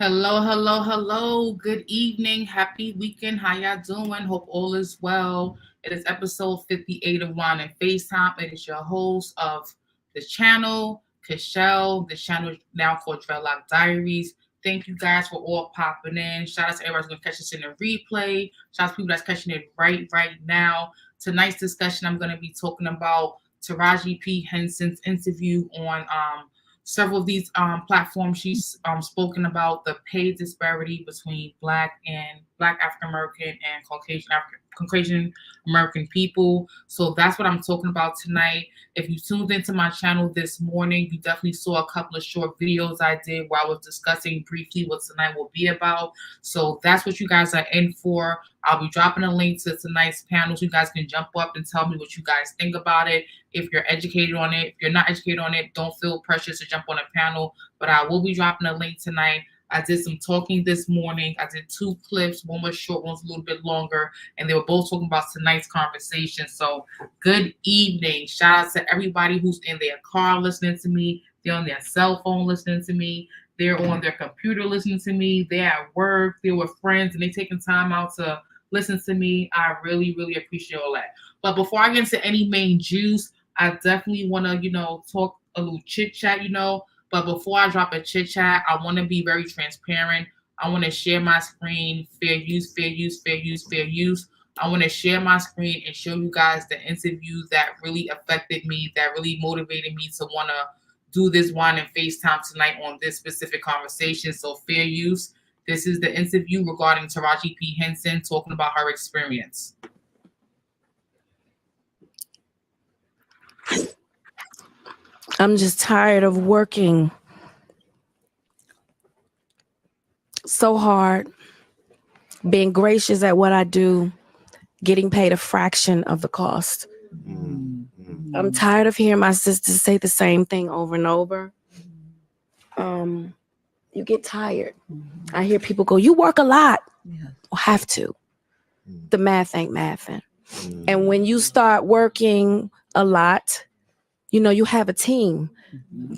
Hello, hello, hello. Good evening. Happy weekend. How y'all doing? Hope all is well. It is episode 58 of Wine and FaceTime. It is your host of the channel, Kashelle. The channel is now called Dreadlock Diaries. Thank you guys for all popping in. Shout out to everybody who's going to catch us in the replay. Shout out to people that's catching it right now. Tonight's discussion, I'm going to be talking about Taraji P. Henson's interview on several of these platforms. She's spoken about the pay disparity between Black African American and Caucasian American people. So that's what I'm talking about tonight. If you tuned into my channel this morning, you definitely saw a couple of short videos I did where I was discussing briefly what tonight will be about. So that's what you guys are in for. I'll be dropping a link to tonight's panel so you guys can jump up and tell me what you guys think about it. If you're educated on it, if you're not educated on it, don't feel pressure to jump on a panel. But I will be dropping a link tonight. I did some talking this morning. I did 2 clips. One was short, one's a little bit longer. And they were both talking about tonight's conversation. So good evening. Shout out to everybody who's in their car listening to me. They're on their cell phone listening to me. They're on their computer listening to me. They're at work. They're with friends. And they're taking time out to listen to me. I really, really appreciate all that. But before I get into any main juice, I definitely want to, talk a little chit chat, But before I drop a chit chat, I want to be very transparent. I want to share my screen. Fair use, fair use, fair use, fair use. I want to share my screen and show you guys the interview that really affected me, that really motivated me to want to do this Wine and FaceTime tonight on this specific conversation. So fair use. This is the interview regarding Taraji P. Henson talking about her experience. I'm just tired of working so hard, being gracious at what I do, getting paid a fraction of the cost. I'm tired of hearing my sisters say the same thing over and over. You get tired. I hear people go, you work a lot. Well, have to. The math ain't mathing. And when you start working a lot, you have a team.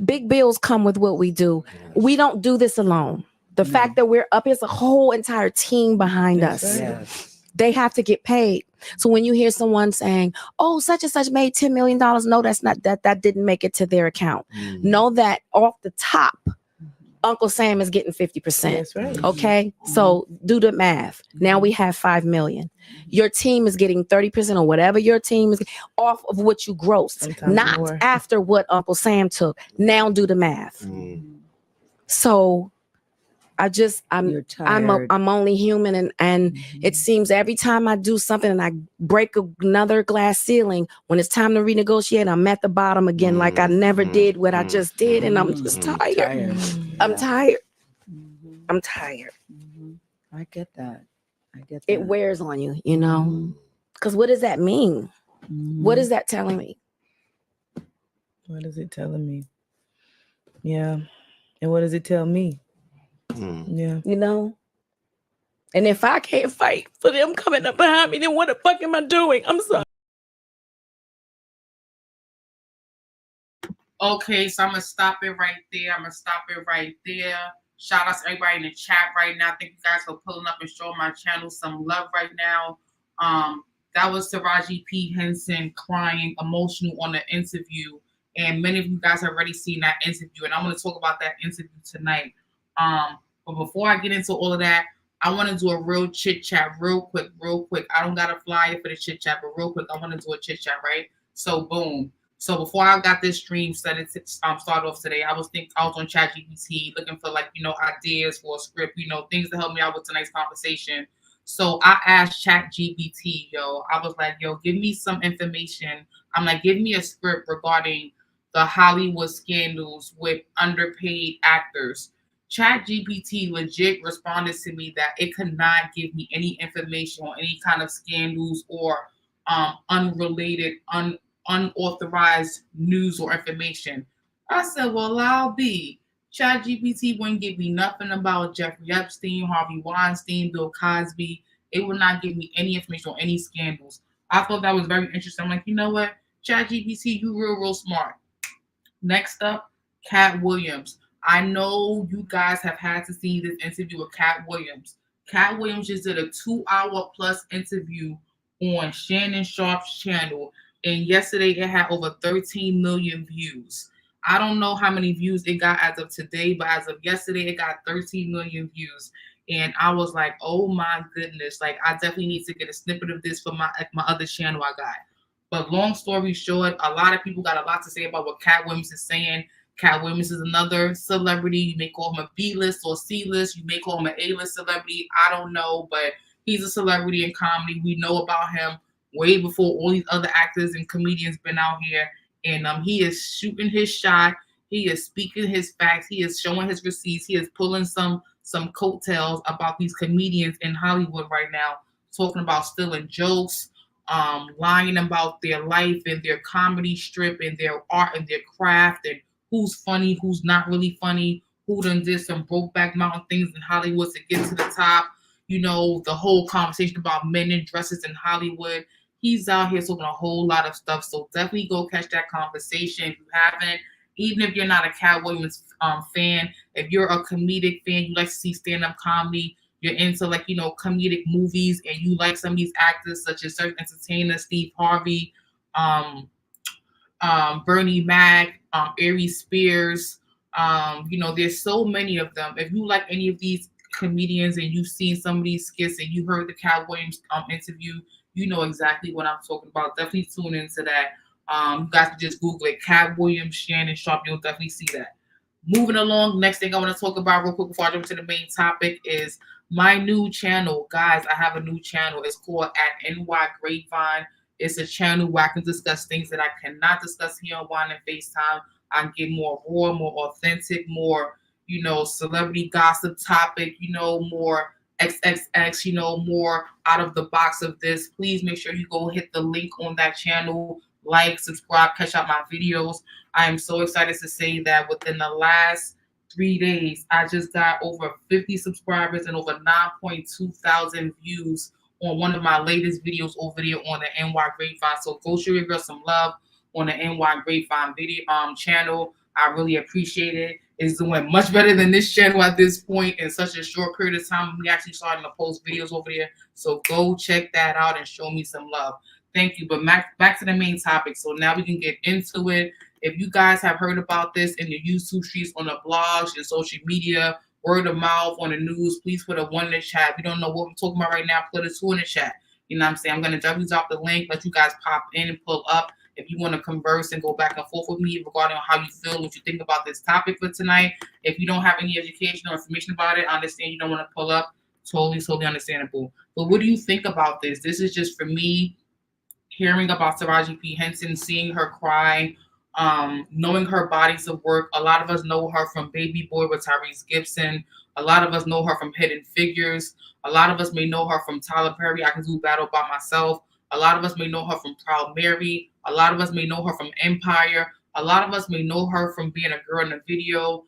Big bills come with what we do. We don't do this alone. The fact that we're up is a whole entire team behind us. Yes. They have to get paid. So when you hear someone saying, oh, such and such made $10 million, no, that's not that didn't make it to their account. Know that off the top, Uncle Sam is getting 50%. That's right. Okay. So do the math. Now we have 5 million. Your team is getting 30% or whatever your team is off of what you grossed, Sometimes not more. after what Uncle Sam took. Now do the math. So I'm only human, and it seems every time I do something and I break another glass ceiling, when it's time to renegotiate, I'm at the bottom again, like I never did what I just did, and I'm just tired. I'm tired. I'm tired. I get that. It wears on you, because what does that mean? What is that telling me? What is it telling me? Yeah. And what does it tell me? Yeah. And if I can't fight for them coming up behind me, then what the fuck am I doing? I'm sorry. Okay, so I'm going to stop it right there. Shout out to everybody in the chat right now. Thank you guys for pulling up and showing my channel some love right now. That was Taraji P. Henson crying, emotional on the interview. And many of you guys have already seen that interview. And I'm going to talk about that interview tonight. But before I get into all of that, I want to do a real chit chat real quick. I don't got a flyer for the chit chat, but real quick, I want to do a chit chat, right? So boom. So before I got this stream started off today, I was on ChatGPT looking for ideas for a script, things to help me out with tonight's conversation. So I asked ChatGPT, I was like, give me some information. I'm like, give me a script regarding the Hollywood scandals with underpaid actors. ChatGPT legit responded to me that it could not give me any information on any kind of scandals or unrelated, unauthorized news or information. I said, well, I'll be. ChatGPT wouldn't give me nothing about Jeffrey Epstein, Harvey Weinstein, Bill Cosby. It would not give me any information on any scandals. I thought that was very interesting. I'm like, you know what? ChatGPT, you real smart. Next up, Cat Williams. I know you guys have had to see this interview with Cat Williams. Cat Williams just did a 2-hour plus interview on Shannon Sharp's channel, and yesterday it had over 13 million views. I don't know how many views it got as of today, but as of yesterday, it got 13 million views. And I was like, oh my goodness, like I definitely need to get a snippet of this for my other channel I got. But long story short, a lot of people got a lot to say about what Cat Williams is saying. Cat Williams is another celebrity. You may call him a B-list or C-list. You may call him an A-list celebrity. I don't know, but he's a celebrity in comedy. We know about him way before all these other actors and comedians been out here. And he is shooting his shot. He is speaking his facts. He is showing his receipts. He is pulling some coattails about these comedians in Hollywood right now, talking about stealing jokes, lying about their life and their comedy strip and their art and their craft and who's funny, who's not really funny, who done did some Brokeback Mountain things in Hollywood to get to the top. You know, the whole conversation about men in dresses in Hollywood. He's out here talking a whole lot of stuff. So definitely go catch that conversation if you haven't. Even if you're not a Cat Williams fan, if you're a comedic fan, you like to see stand-up comedy, you're into like, you know, comedic movies, and you like some of these actors such as certain entertainers, Steve Harvey, Bernie Mac, Aries Spears, you know, there's so many of them. If you like any of these comedians and you've seen some of these skits and you heard the Cat Williams interview, you know exactly what I'm talking about. Definitely tune into that. You guys can just Google it, Cat Williams, Shannon Sharp. You'll definitely see that. Moving along, next thing I want to talk about real quick before I jump to the main topic is my new channel. Guys, I have a new channel. It's called at NY Grapevine. It's a channel where I can discuss things that I cannot discuss here on Wine and FaceTime. I can get more raw, more authentic, more, you know, celebrity gossip topic, you know, more XXX, you know, more out of the box of this. Please make sure you go hit the link on that channel, like, subscribe, catch out my videos. I am so excited to say that within the last 3 days, I just got over 50 subscribers and over 9.2 thousand views on one of my latest videos over there on the NY Grapevine. So go show your girl some love on the NY Grapevine video channel. I really appreciate it. It's doing much better than this channel at this point in such a short period of time. We actually starting to post videos over there. So go check that out and show me some love. Thank you. But back to the main topic. So now we can get into it. If you guys have heard about this in the YouTube streets, on the blogs, and social media, word of mouth, on the news, please put a 1 in the chat. If you don't know what I'm talking about right now, put a 2 in the chat. You know what I'm saying? I'm going to definitely drop the link, let you guys pop in and pull up. If you want to converse and go back and forth with me regarding how you feel, what you think about this topic for tonight. If you don't have any education or information about it, I understand you don't want to pull up. Totally understandable. But what do you think about this? This is just for me, hearing about Taraji P. Henson, seeing her cry, knowing her bodies of work. A lot of us know her from Baby Boy with Tyrese Gibson. A lot of us know her from Hidden Figures. A lot of us may know her from Tyler Perry, I Can Do Battle by Myself. A lot of us may know her from Proud Mary. A lot of us may know her from Empire. A lot of us may know her from being a girl in a video.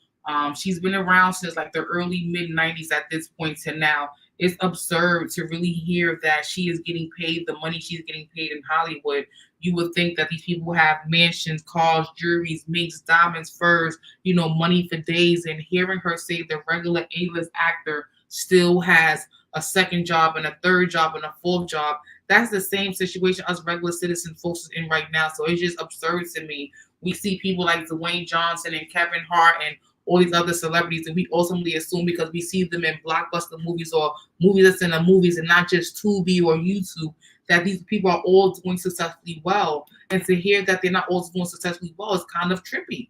She's been around since like the early mid-90s at this point to now. It's absurd to really hear that she is getting paid the money she's getting paid in Hollywood. You would think that these people have mansions, cars, jewelries, minks, diamonds, furs, you know, money for days. And hearing her say the regular A-list actor still has a second job and a third job and a fourth job, that's the same situation us regular citizen folks is in right now. So it's just absurd to me. We see people like Dwayne Johnson and Kevin Hart and all these other celebrities, and we ultimately assume because we see them in blockbuster movies or movies that's in the movies and not just Tubi or YouTube, that these people are all doing successfully well. And to hear that they're not all doing successfully well is kind of trippy.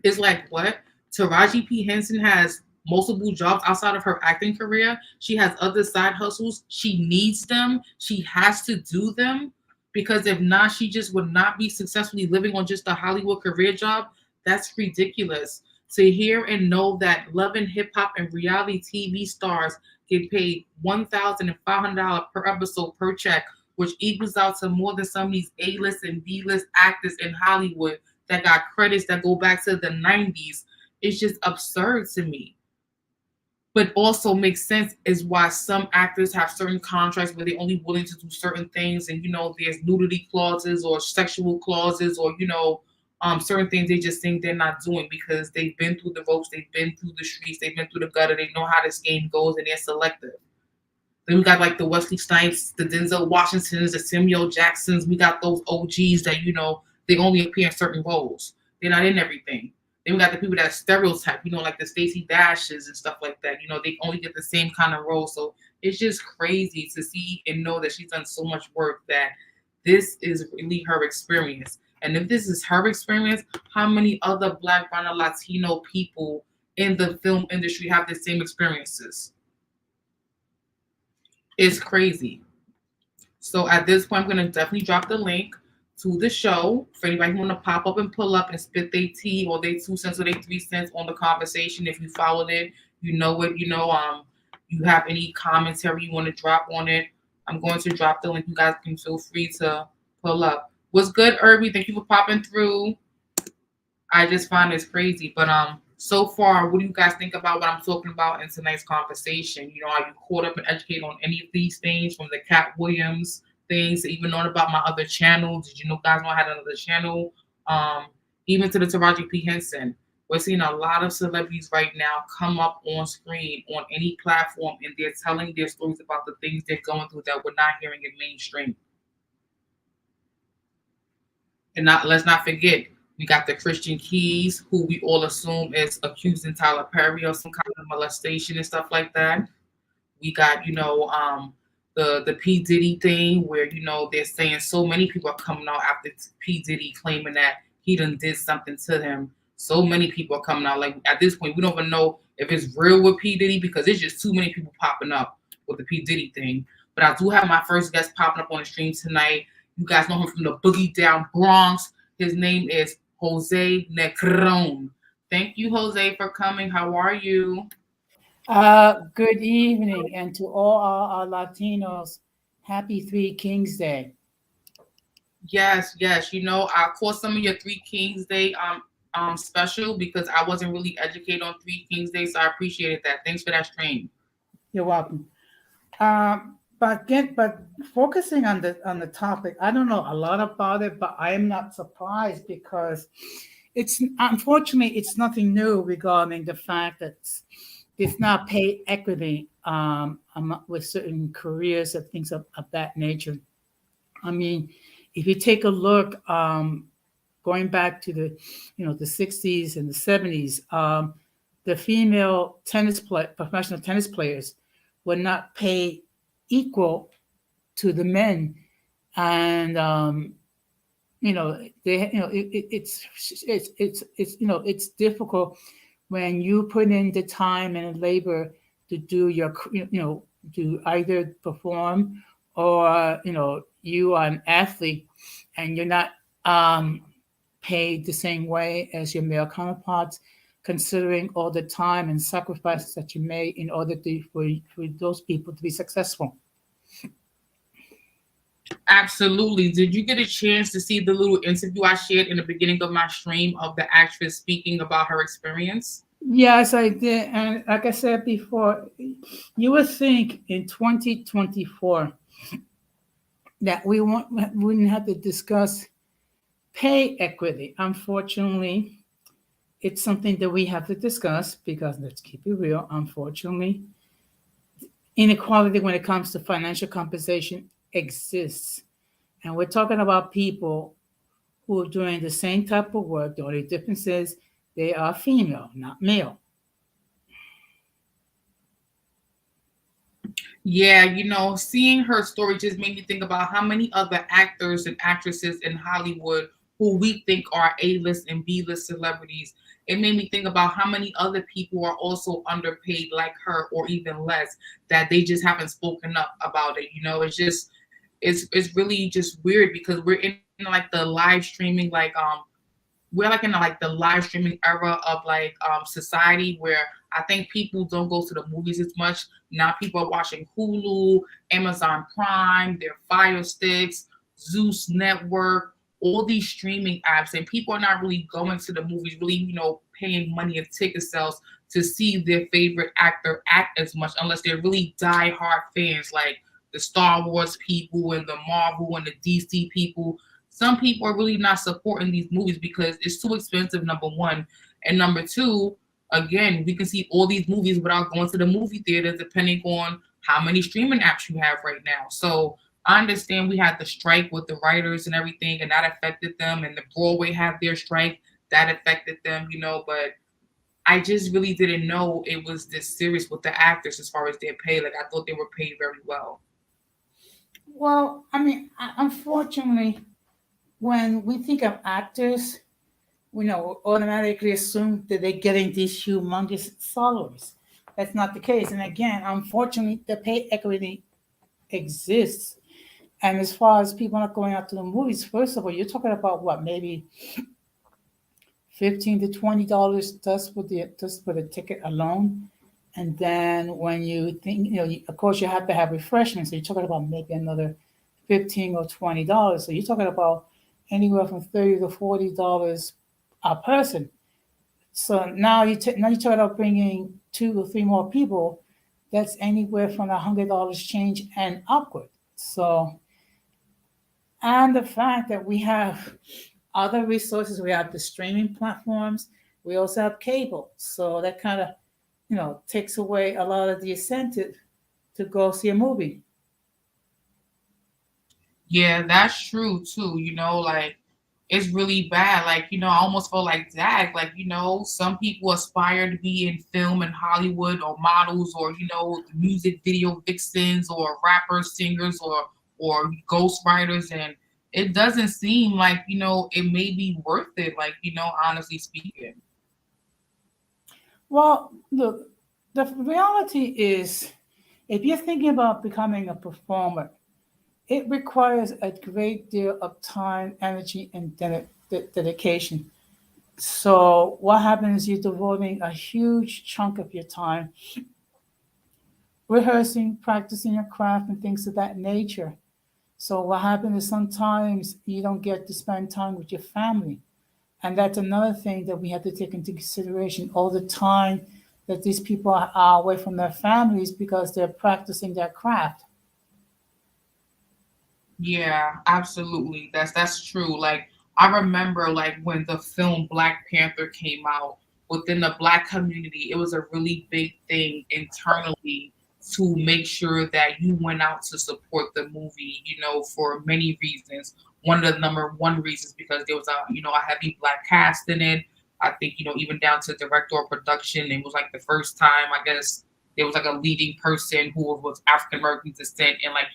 It's like, what? Taraji P. Henson has multiple jobs outside of her acting career. She has other side hustles. She needs them. She has to do them, because if not, she just would not be successfully living on just a Hollywood career job. That's ridiculous. To hear and know that Love and Hip Hop and reality TV stars get paid $1,500 per episode per check, which equals out to more than some of these A-list and B-list actors in Hollywood that got credits that go back to the 90s. It's just absurd to me. But also makes sense is why some actors have certain contracts where they're only willing to do certain things. And, you know, there's nudity clauses or sexual clauses or, you know, certain things they just think they're not doing because they've been through the ropes, they've been through the streets, they've been through the gutter, they know how this game goes, and they're selective. Then we got like the Wesley Snipes, the Denzel Washingtons, the Samuel Jacksons. We got those OGs that they only appear in certain roles. They're not in everything. Then we got the people that stereotype, like the Stacey Dashes and stuff like that. They only get the same kind of role. So it's just crazy to see and know that she's done so much work that this is really her experience. And if this is her experience, how many other Black, brown, and Latino people in the film industry have the same experiences? It's crazy. So at this point, I'm going to definitely drop the link to the show for anybody who want to pop up and pull up and spit their tea or their 2 cents or their 3 cents on the conversation. If you followed it, you know it. You have any commentary you want to drop on it, I'm going to drop the link. You guys can feel free to pull up. What's good, Irby? Thank you for popping through. I just find this crazy. But so far, what do you guys think about what I'm talking about in tonight's conversation? Are you caught up and educated on any of these things, from the Cat Williams things to even knowing about my other channel? Did you guys know I had another channel? Even to the Taraji P. Henson. We're seeing a lot of celebrities right now come up on screen on any platform, and they're telling their stories about the things they're going through that we're not hearing in mainstream. And let's not forget, we got the Christian Keys, who we all assume is accusing Tyler Perry of some kind of molestation and stuff like that. We got, the P. Diddy thing where, they're saying so many people are coming out after P. Diddy claiming that he done did something to him. So many people are coming out. Like, at this point, we don't even know if it's real with P. Diddy because there's just too many people popping up with the P. Diddy thing. But I do have my first guest popping up on the stream tonight. You guys know him from the Boogie Down Bronx. His name is Jose Negron. Thank you, Jose, for coming. How are you? Good evening, and to all our Latinos, happy Three Kings Day. Yes. I caught some of your Three Kings Day special because I wasn't really educated on Three Kings Day, so I appreciated that. Thanks for that stream. You're welcome. But focusing on the topic, I don't know a lot about it, but I am not surprised because unfortunately it's nothing new regarding the fact that it's not pay equity with certain careers and things of that nature. I mean, if you take a look, going back to the 60s and the 70s, the female professional tennis players were not paid equal to the men, and it's difficult when you put in the time and labor to do your to either perform or you are an athlete and you're not paid the same way as your male counterparts, considering all the time and sacrifices that you made in order for those people to be successful. Absolutely. Did you get a chance to see the little interview I shared in the beginning of my stream of the actress speaking about her experience? Yes, I did. And like I said before, you would think in 2024 that we wouldn't have to discuss pay equity. Unfortunately, it's something that we have to discuss because, let's keep it real, unfortunately, inequality when it comes to financial compensation exists. And we're talking about people who are doing the same type of work. The only difference is they are female, not male. Yeah, seeing her story just made me think about how many other actors and actresses in Hollywood who we think are A-list and B-list celebrities. It made me think about how many other people are also underpaid like her or even less, that they just haven't spoken up about it. It's really just weird because we're in like the live streaming, we're like in the live streaming era of society where I think people don't go to the movies as much. Now people are watching Hulu, Amazon Prime, their Fire Sticks, Zeus Network, all these streaming apps, and people are not really going to the movies, really, paying money in ticket sales to see their favorite actor act as much, unless they're really die-hard fans like the Star Wars people and the Marvel and the DC people. some people are really not supporting these movies because it's too expensive, number one. And number two, again, we can see all these movies without going to the movie theater, depending on how many streaming apps you have right now. So I understand we had the strike with the writers and everything, and that affected them, and the Broadway had their strike, that affected them, but I just really didn't know it was this serious with the actors as far as their pay. Like, I thought they were paid very well. Well, I mean, unfortunately, when we think of actors, we automatically assume that they're getting these humongous salaries. That's not the case. And again, unfortunately, the pay equity exists. And as far as people not going out to the movies, first of all, you're talking about what, maybe $15 to $20 just for the ticket alone. And then when you think, of course, you have to have refreshments. So you're talking about maybe another $15 or $20. So you're talking about anywhere from $30 to $40 a person. So now you talk about bringing 2 or 3 more people. That's anywhere from $100 change and upward. So, and the fact that we have other resources, we have the streaming platforms, we also have cable. So that kind of, takes away a lot of the incentive to go see a movie. Yeah, that's true too. Like, it's really bad. Like, I almost feel like that. Like, some people aspire to be in film and Hollywood or models or, music video vixens or rappers, singers or ghostwriters. And it doesn't seem like, it may be worth it. Like, honestly speaking. Well, look, the reality is, if you're thinking about becoming a performer, it requires a great deal of time, energy, and dedication. So what happens is you're devoting a huge chunk of your time rehearsing, practicing your craft, and things of that nature. So what happens is sometimes you don't get to spend time with your family. And that's another thing that we have to take into consideration all the time that these people are away from their families because they're practicing their craft. Yeah, absolutely. That's true. Like, I remember like when the film Black Panther came out within the Black community, it was a really big thing internally to make sure that you went out to support the movie, for many reasons. One of the number one reasons because there was a heavy Black cast in it. I think, even down to director or production, it was like the first time, I guess, there was like a leading person who was African American descent and like,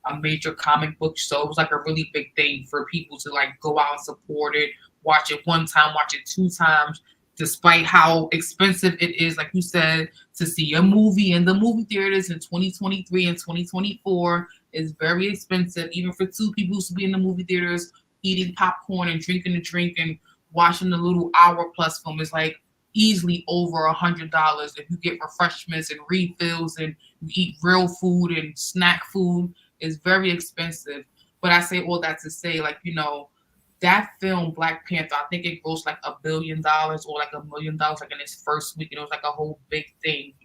a major comic book. So it was like a really big thing for people to like go out and support it, watch it one time, watch it 2 times, despite how expensive it is, like you said, to see a movie in the movie theaters in 2023 and 2024 is very expensive, even for 2 people to be in the movie theaters eating popcorn and drinking a drink and watching the little hour plus film is like easily over $100 if you get refreshments and refills and you eat real food and snack food. Is very expensive. But I say all that to say, like, that film, Black Panther, I think it grossed like $1 billion or like $1 million like in its first week. And it was like a whole big thing,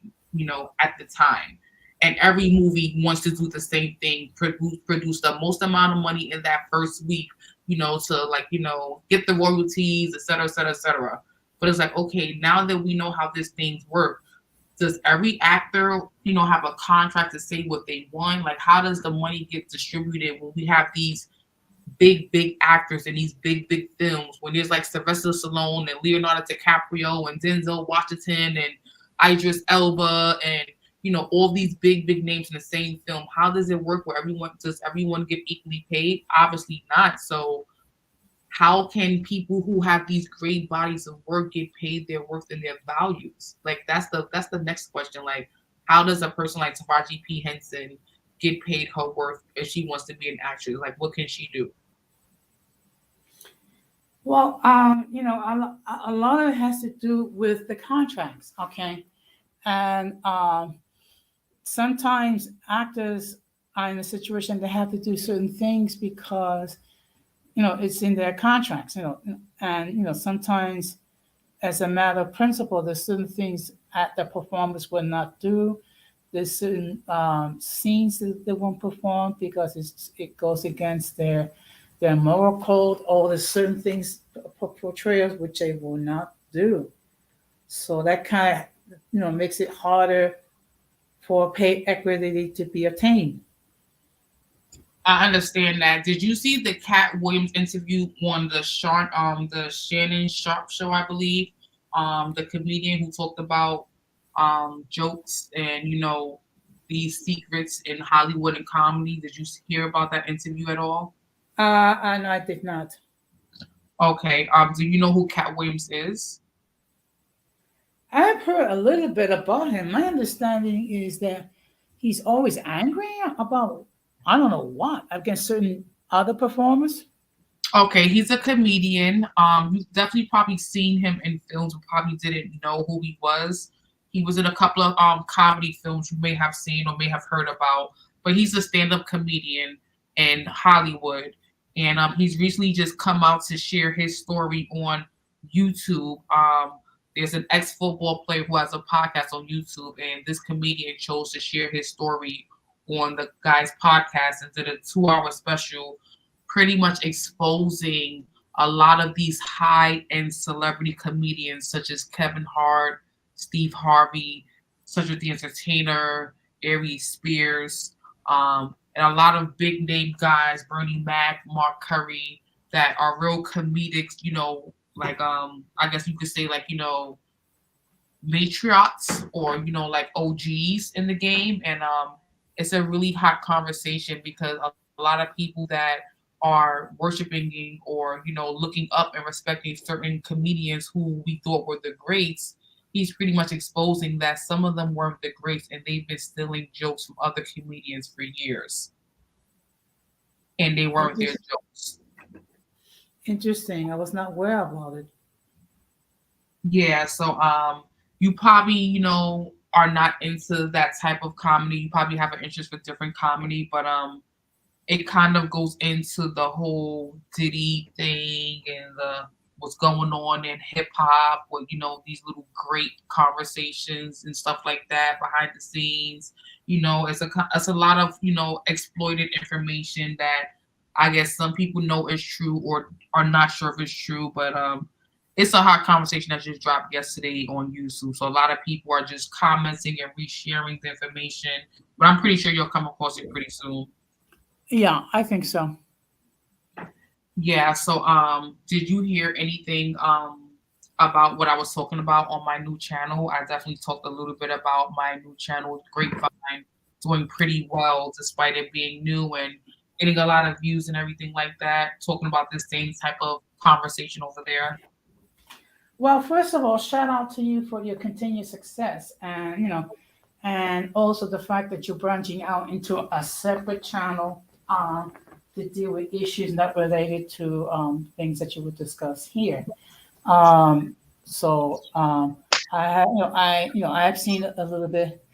at the time. And every movie wants to do the same thing, produce the most amount of money in that first week, to like, get the royalties, et cetera, et cetera, et cetera. But it's like, okay, now that we know how these things work, does every actor, have a contract to say what they want? Like, how does the money get distributed when we have these big actors in these big films? When there's like Sylvester Stallone and Leonardo DiCaprio and Denzel Washington and Idris Elba and, all these big names in the same film. How does it work where does everyone get equally paid? Obviously not. So how can people who have these great bodies of work get paid their worth and their values? Like, that's the next question. Like, how does a person like Taraji P. Henson get paid her worth if she wants to be an actress? Like, what can she do? Well, a lot of it has to do with the contracts, okay? And sometimes actors are in a situation they have to do certain things because it's in their contracts, and sometimes as a matter of principle, there's certain things at the performers will not do. There's certain scenes that they won't perform because it goes against their their moral code, all the certain things portrayals which they will not do. So that kind of makes it harder for pay equity to be attained. I understand that. Did you see the Cat Williams interview on the Shannon Sharp show, I believe? The comedian who talked about jokes and these secrets in Hollywood and comedy. Did you hear about that interview at all? No, I did not. Okay. Do you know who Cat Williams is? I've heard a little bit about him. My understanding is that he's always angry about I don't know what against certain other performers. Okay, he's a comedian. You've definitely probably seen him in films, but probably didn't know who he was. He was in a couple of comedy films you may have seen or may have heard about. But he's a stand-up comedian in Hollywood, and he's recently just come out to share his story on YouTube. There's an ex-football player who has a podcast on YouTube, and this comedian chose to share his story on the guy's podcast and did a 2-hour special pretty much exposing a lot of these high-end celebrity comedians such as Kevin Hart, Steve Harvey, Cedric the Entertainer, Aries Spears, and a lot of big-name guys, Bernie Mac, Mark Curry, that are real comedic, like I guess you could say like, matriarchs or, like OGs in the game. And it's a really hot conversation because a lot of people that are worshiping or looking up and respecting certain comedians who we thought were the greats, he's pretty much exposing that some of them weren't the greats and they've been stealing jokes from other comedians for years, and they weren't their jokes. Interesting. I was not aware about it. Yeah, so you probably are not into that type of comedy. You probably have an interest for different comedy, but it kind of goes into the whole Diddy thing and what's going on in hip hop with these little great conversations and stuff like that behind the scenes. It's a lot of exploited information that I guess some people know is true or are not sure if it's true, but it's a hot conversation that just dropped yesterday on YouTube. So a lot of people are just commenting and resharing the information, but I'm pretty sure you'll come across it pretty soon. Yeah, I think so. Yeah, so did you hear anything about what I was talking about on my new channel? I definitely talked a little bit about my new channel, Grapevine, doing pretty well despite it being new and getting a lot of views and everything like that, talking about the same type of conversation over there. Well, first of all, shout out to you for your continued success, and and also the fact that you're branching out into a separate channel to deal with issues not related to things that you would discuss here. So I have seen it a little bit,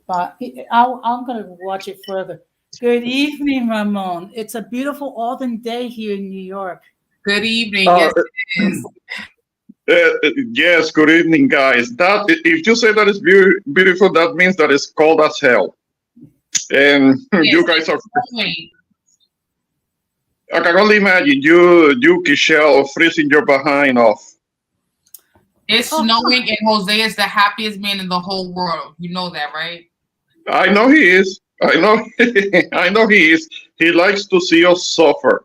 but I'm going to watch it further. Good evening, Ramon. It's a beautiful autumn day here in New York. Good evening. Yes, it is. Yes, good evening, guys. That if you say that it's beautiful, that means that it's cold as hell. And yes, you guys are. I can only imagine you, Kishelle, freezing your behind off. It's snowing, and Jose is the happiest man in the whole world. You know that, right? I know he is. I know. I know he is. He likes to see us suffer.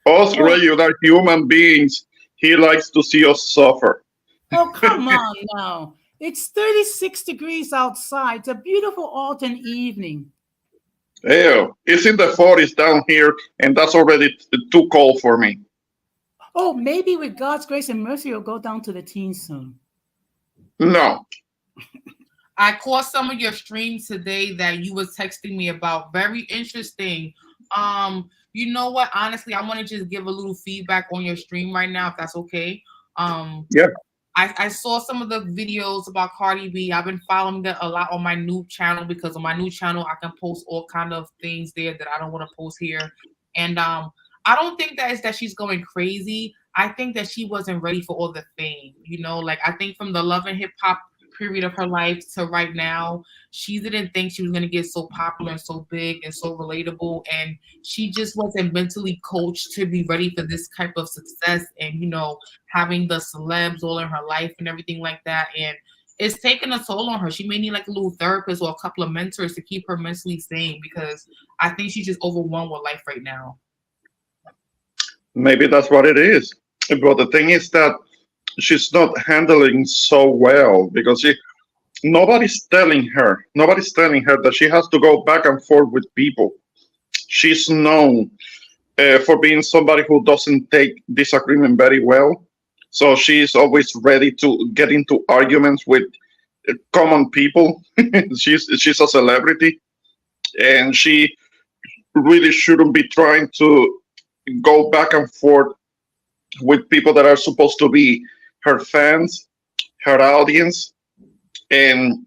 Us regular human beings. He likes to see us suffer. Oh, come on now. It's 36 degrees outside. It's a beautiful autumn evening. Yeah, it's in the 40s down here, and that's already too cold for me. Oh, maybe with God's grace and mercy, you'll go down to the teens soon. No. I caught some of your streams today that you was texting me about. Very interesting. You know what? Honestly, I want to just give a little feedback on your stream right now, if that's okay. Yeah. I saw some of the videos about Cardi B. I've been following that a lot on my new channel because on my new channel, I can post all kind of things there that I don't want to post here. And I don't think that is that she's going crazy. I think that she wasn't ready for all the fame. Like I think from the Love and Hip Hop period of her life to right now, she didn't think she was going to get so popular and so big and so relatable. And she just wasn't mentally coached to be ready for this type of success and, you know, having the celebs all in her life and everything like that. And it's taking a toll on her. She may need like a little therapist or a couple of mentors to keep her mentally sane, because I think she's just overwhelmed with life right now. Maybe that's what it is. But the thing is that she's not handling so well because nobody's telling her that she has to go back and forth with people. She's known for being somebody who doesn't take disagreement very well. So she's always ready to get into arguments with common people. she's a celebrity, and she really shouldn't be trying to go back and forth with people that are supposed to be her fans, her audience. And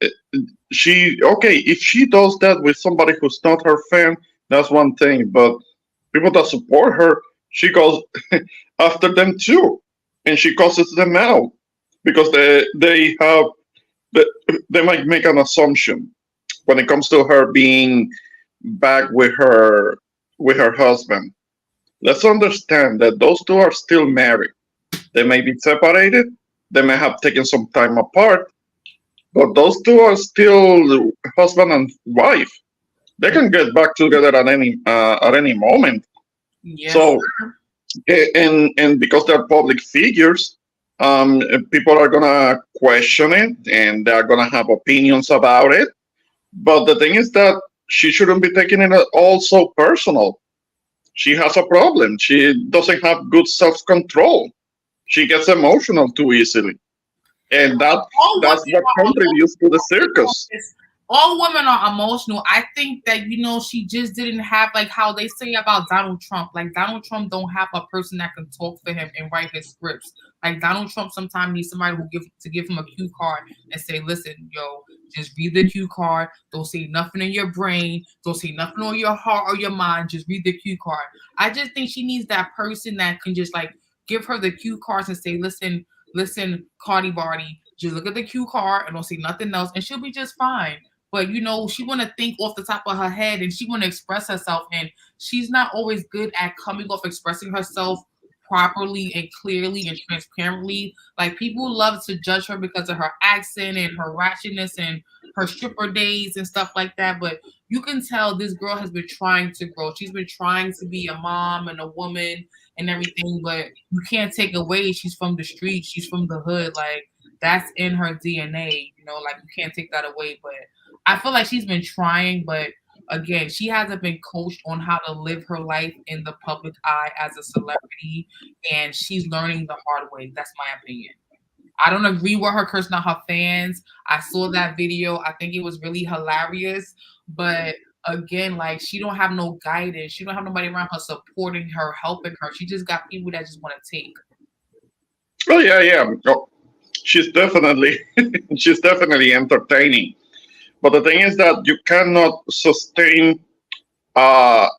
if she does that with somebody who's not her fan, that's one thing. But people that support her, she goes after them too, and she causes them out because they might make an assumption when it comes to her being back with her husband. Let's understand that those two are still married. They may be separated. They may have taken some time apart, but those two are still husband and wife. They can get back together at any moment. Yes. So, and because they're public figures, people are gonna question it and they're gonna have opinions about it. But the thing is that she shouldn't be taking it all so personal. She has a problem. She doesn't have good self-control. She gets emotional too easily. And that's what contributes to the circus. All women are emotional. I think that, you know, she just didn't have, like how they say about Donald Trump. Like Donald Trump don't have a person that can talk for him and write his scripts. Like Donald Trump sometimes needs somebody who give him a cue card and say, listen, yo, just read the cue card. Don't say nothing in your brain. Don't say nothing on your heart or your mind. Just read the cue card. I just think she needs that person that can just like give her the cue cards and say, listen, Cardi Barty, just look at the cue card and don't say nothing else, and she'll be just fine. But, you know, she want to think off the top of her head and she want to express herself. And she's not always good at coming off expressing herself properly and clearly and transparently. Like people love to judge her because of her accent and her ratchetness and her stripper days and stuff like that. But you can tell this girl has been trying to grow. She's been trying to be a mom and a woman and everything. But you can't take away she's from the street. She's from the hood. Like that's in her DNA. You know, like you can't take that away. But I feel like she's been trying, but again, she hasn't been coached on how to live her life in the public eye as a celebrity, and she's learning the hard way. That's my opinion. I don't agree with her cursing out her fans. I saw that video. I think it was really hilarious, but again, like she don't have no guidance. She don't have nobody around her supporting her, helping her. She just got people that just want to take. Oh yeah. Oh, she's definitely entertaining. But the thing is that you cannot sustain a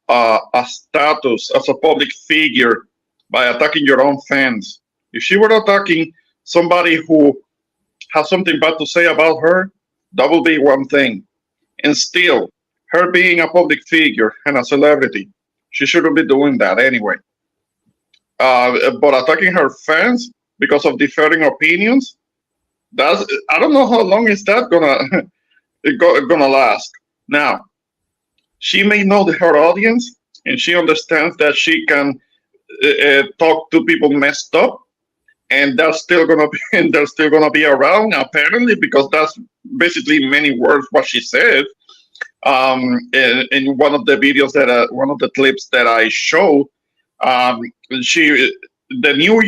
status as a public figure by attacking your own fans. If she were attacking somebody who has something bad to say about her, that would be one thing. And still, her being a public figure and a celebrity, she shouldn't be doing that anyway. But attacking her fans because of differing opinions, I don't know how long is that gonna last. Now, she may know her audience, and she understands that she can talk to people messed up, and they're still gonna be around apparently, because that's basically many words what she said. In one of the videos one of the clips that I showed, for the New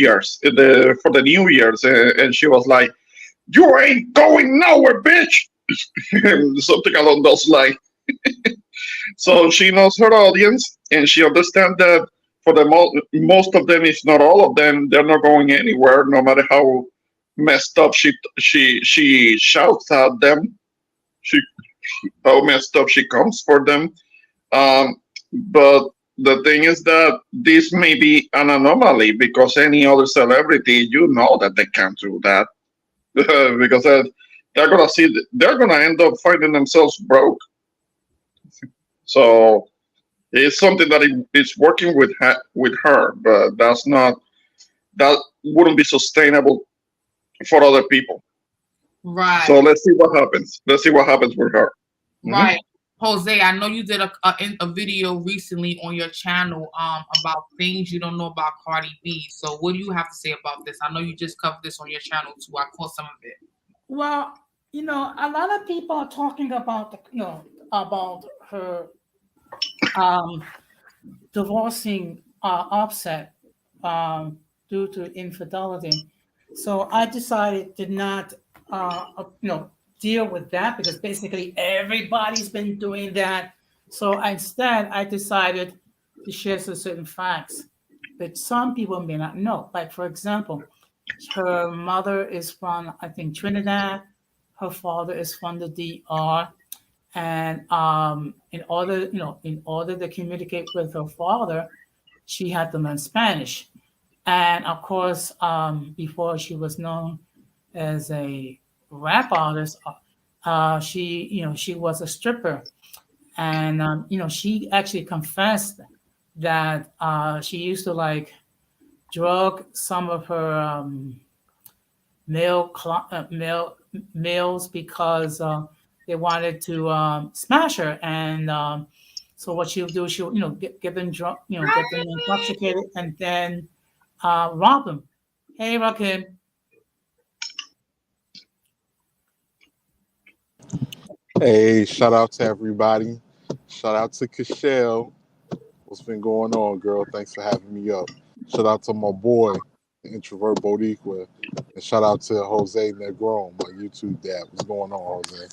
Year's, and she was like, "You ain't going nowhere, bitch." Something along those lines. So she knows her audience, and she understands that for the most of them, if not all of them, they're not going anywhere, no matter how messed up she shouts at them, how messed up she comes for them. But the thing is that this may be an anomaly, because any other celebrity, you know that they can't do that. Because they're gonna end up finding themselves broke. So it's something that is working with her, but that wouldn't be sustainable for other people. Right. So let's see what happens. Let's see what happens with her. Right. Jose, I know you did a video recently on your channel about things you don't know about Cardi B. So what do you have to say about this? I know you just covered this on your channel too. I caught some of it. Well, a lot of people are talking about about her divorcing Offset due to infidelity. So I decided to not deal with that, because basically everybody's been doing that. So instead, I decided to share some certain facts that some people may not know. Like, for example, her mother is from, I think, Trinidad. Her father is from the DR. And in order to communicate with her father, she had to learn Spanish. And of course, before she was known as a rap artist, she was a stripper. And she actually confessed that she used to like drug some of her males because they wanted to smash her. And so what she'll do, she'll get them drunk, get them intoxicated, and then rob them. Hey, Rakim. Hey, shout out to everybody. Shout out to Cashel. What's been going on, girl? Thanks for having me up. Shout out to my boy, Introvert Bodiqua. And shout out to Jose Negron, my YouTube dad. What's going on, Jose?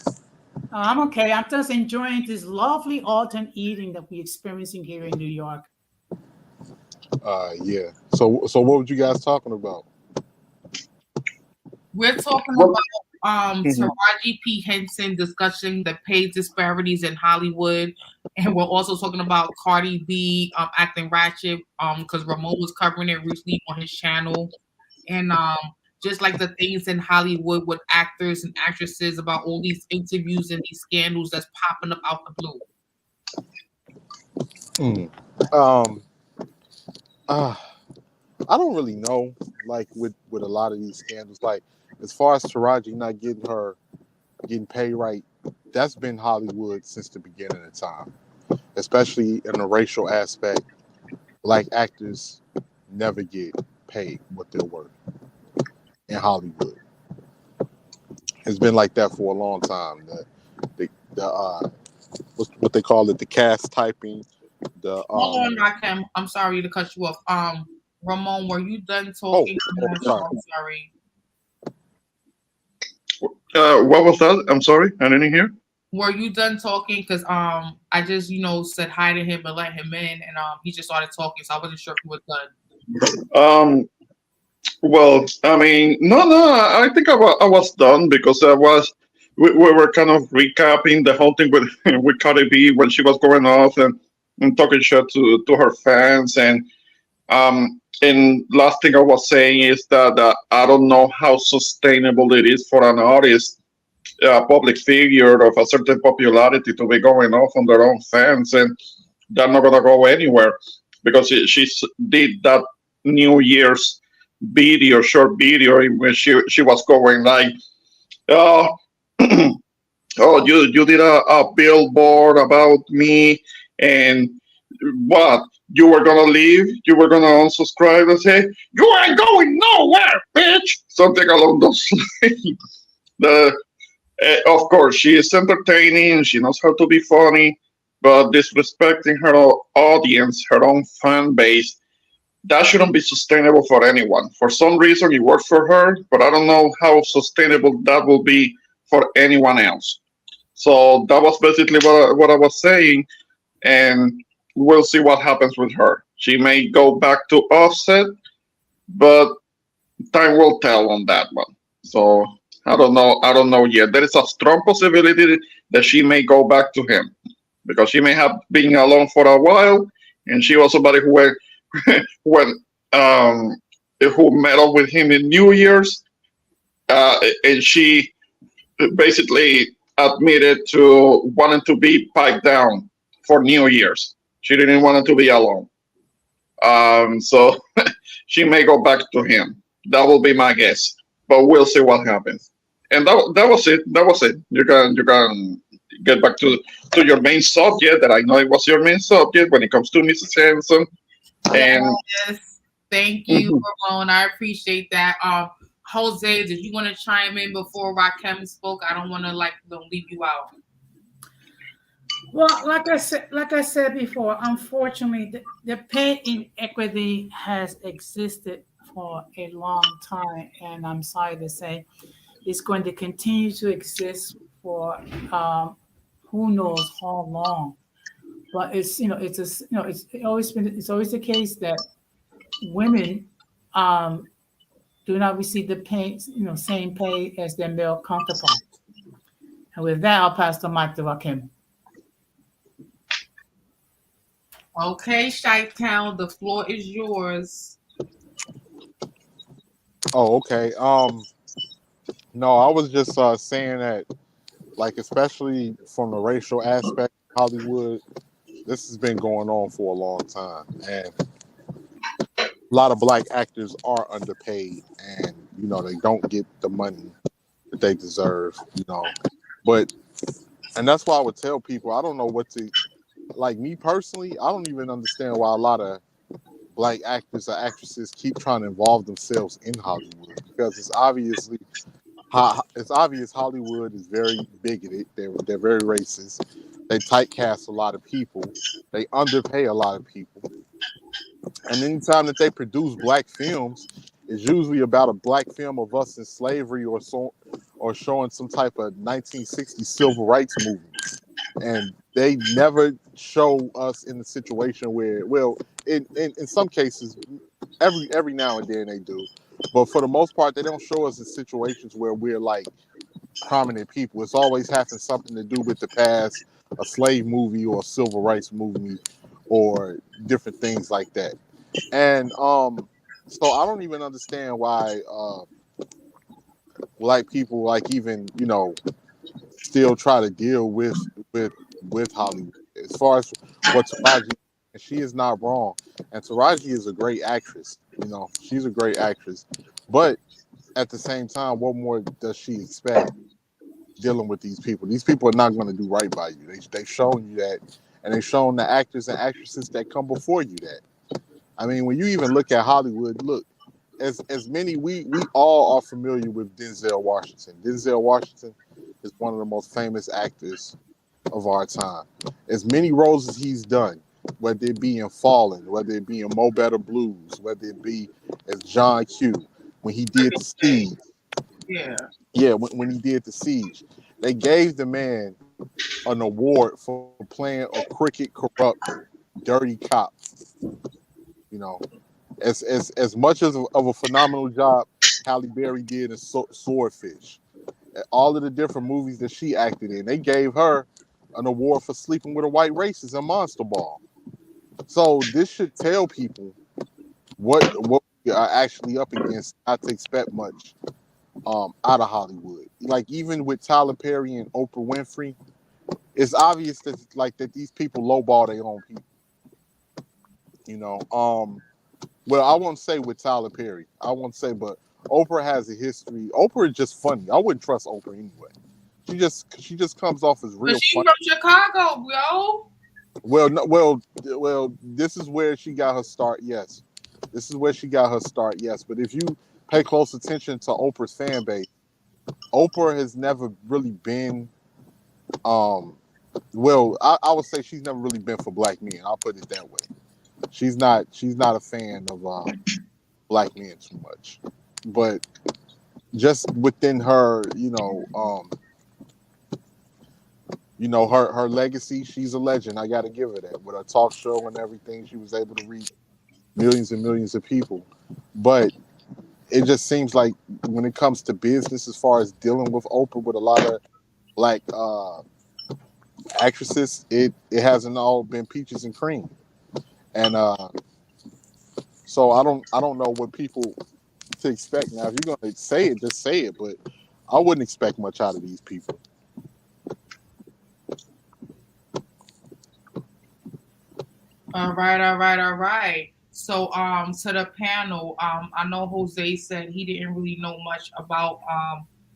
I'm okay. I'm just enjoying this lovely autumn evening that we're experiencing here in New York. Yeah. So what were you guys talking about? We're talking about Taraji P. Henson discussing the pay disparities in Hollywood, and we're also talking about Cardi B acting ratchet because Ramon was covering it recently on his channel, and just like the things in Hollywood with actors and actresses about all these interviews and these scandals that's popping up out the blue. I don't really know, like with a lot of these scandals, like as far as Taraji not getting paid right, that's been Hollywood since the beginning of time, especially in the racial aspect. Black actors never get paid what they're worth in Hollywood. It's been like that for a long time. What they call it, the cast typing. Hold on, Rakim. I'm sorry to cut you off. Ramon, were you done talking? Sorry. I'm sorry. What was that? I'm sorry, I didn't hear. Were you done talking? Because I just said hi to him and let him in, and he just started talking, so I wasn't sure if you were done. Well, I mean, no, I think I was done, because we were kind of recapping the whole thing with Cardi B when she was going off and talking shit to her fans, and last thing I was saying is that I don't know how sustainable it is for an artist, a public figure of a certain popularity, to be going off on their own fans, and they're not gonna go anywhere, because she did that New Year's short video in which she was going like, oh, oh, you did a billboard about me, and what? You were gonna leave? You were gonna unsubscribe and say, you ain't going nowhere, bitch! Something along those lines. Of course, she is entertaining, she knows how to be funny, but disrespecting her audience, her own fan base, that shouldn't be sustainable for anyone. For some reason, it works for her, but I don't know how sustainable that will be for anyone else. So that was basically what I was saying, and we'll see what happens with her. She may go back to Offset, but time will tell on that one. So I don't know yet. There is a strong possibility that she may go back to him, because she may have been alone for a while, and she was somebody who who met up with him in New Year's, and she basically admitted to wanting to be piped down for New Year's. She didn't want to be alone. So she may go back to him. That will be my guess. But we'll see what happens. And that was it. That was it. You can get back to your main subject. That I know it was your main subject when it comes to Mrs. Hanson. And Yes. Thank you, Ramon. I appreciate that. Jose, did you want to chime in before Rakim spoke? I don't want to don't leave you out. Well, like I said before, unfortunately, the pay inequity has existed for a long time, and I'm sorry to say, it's going to continue to exist for who knows how long. But it's it's always the case that women do not receive the pay, same pay as their male counterparts. And with that, I'll pass the mic to Rakim. Okay, Chi-Town, the floor is yours. Oh, okay. No, I was just saying that, like, especially from the racial aspect of Hollywood, this has been going on for a long time, and a lot of black actors are underpaid, and they don't get the money that they deserve. And that's why I would tell people, I don't know what to, like, me personally, I don't even understand why a lot of black actors or actresses keep trying to involve themselves in Hollywood, because it's obvious Hollywood is very bigoted. They're very racist. They typecast a lot of people. They underpay a lot of people. And anytime that they produce black films, it's usually about a black film of us in slavery or showing some type of 1960s civil rights movement. And they never show us in the situation where, well, in some cases, every now and then they do, but for the most part, they don't show us in situations where we're like prominent people. It's always having something to do with the past, a slave movie or a civil rights movie, or different things like that. And so I don't even understand why black people, like, even still try to deal with Hollywood. As far as what Taraji, and she is not wrong, and Taraji is a great actress. She's a great actress, but at the same time, what more does she expect dealing with these people? These people are not going to do right by you. They've shown you that, and they've shown the actors and actresses that come before you that. I mean, when you even look at Hollywood, look, as many, we all are familiar with Denzel Washington. Denzel Washington is one of the most famous actors of our time. As many roles as he's done, whether it be in Fallen, whether it be in Mo Better Blues, whether it be as John Q, when he did The Siege. Yeah, when he did The Siege, they gave the man an award for playing a crooked, corrupt, dirty cop. As much of a phenomenal job Halle Berry did in Swordfish, all of the different movies that she acted in, they gave her an award for sleeping with a white racist in Monster Ball. So this should tell people what we are actually up against, not to expect much out of Hollywood. Like, even with Tyler Perry and Oprah Winfrey, it's obvious that these people lowball their own people. Well, I won't say with Tyler Perry. I won't say, but Oprah has a history. Oprah is just funny. I wouldn't trust Oprah anyway. She just comes off as real. But she's funny. from Chicago, yo. Well, this is where she got her start. Yes, this is where she got her start. Yes, but if you pay close attention to Oprah's fan base, Oprah has never really been. Well, I would say she's never really been for black men. I'll put it that way. She's not a fan of black men too much, but just within her, her legacy, she's a legend. I got to give her that. With her talk show and everything, she was able to reach millions and millions of people. But it just seems like when it comes to business, as far as dealing with Oprah with a lot of black actresses, it hasn't all been peaches and cream. And so I don't know what people to expect now. If you're gonna say it, just say it. But I wouldn't expect much out of these people. All right. So, to the panel, I know Jose said he didn't really know much about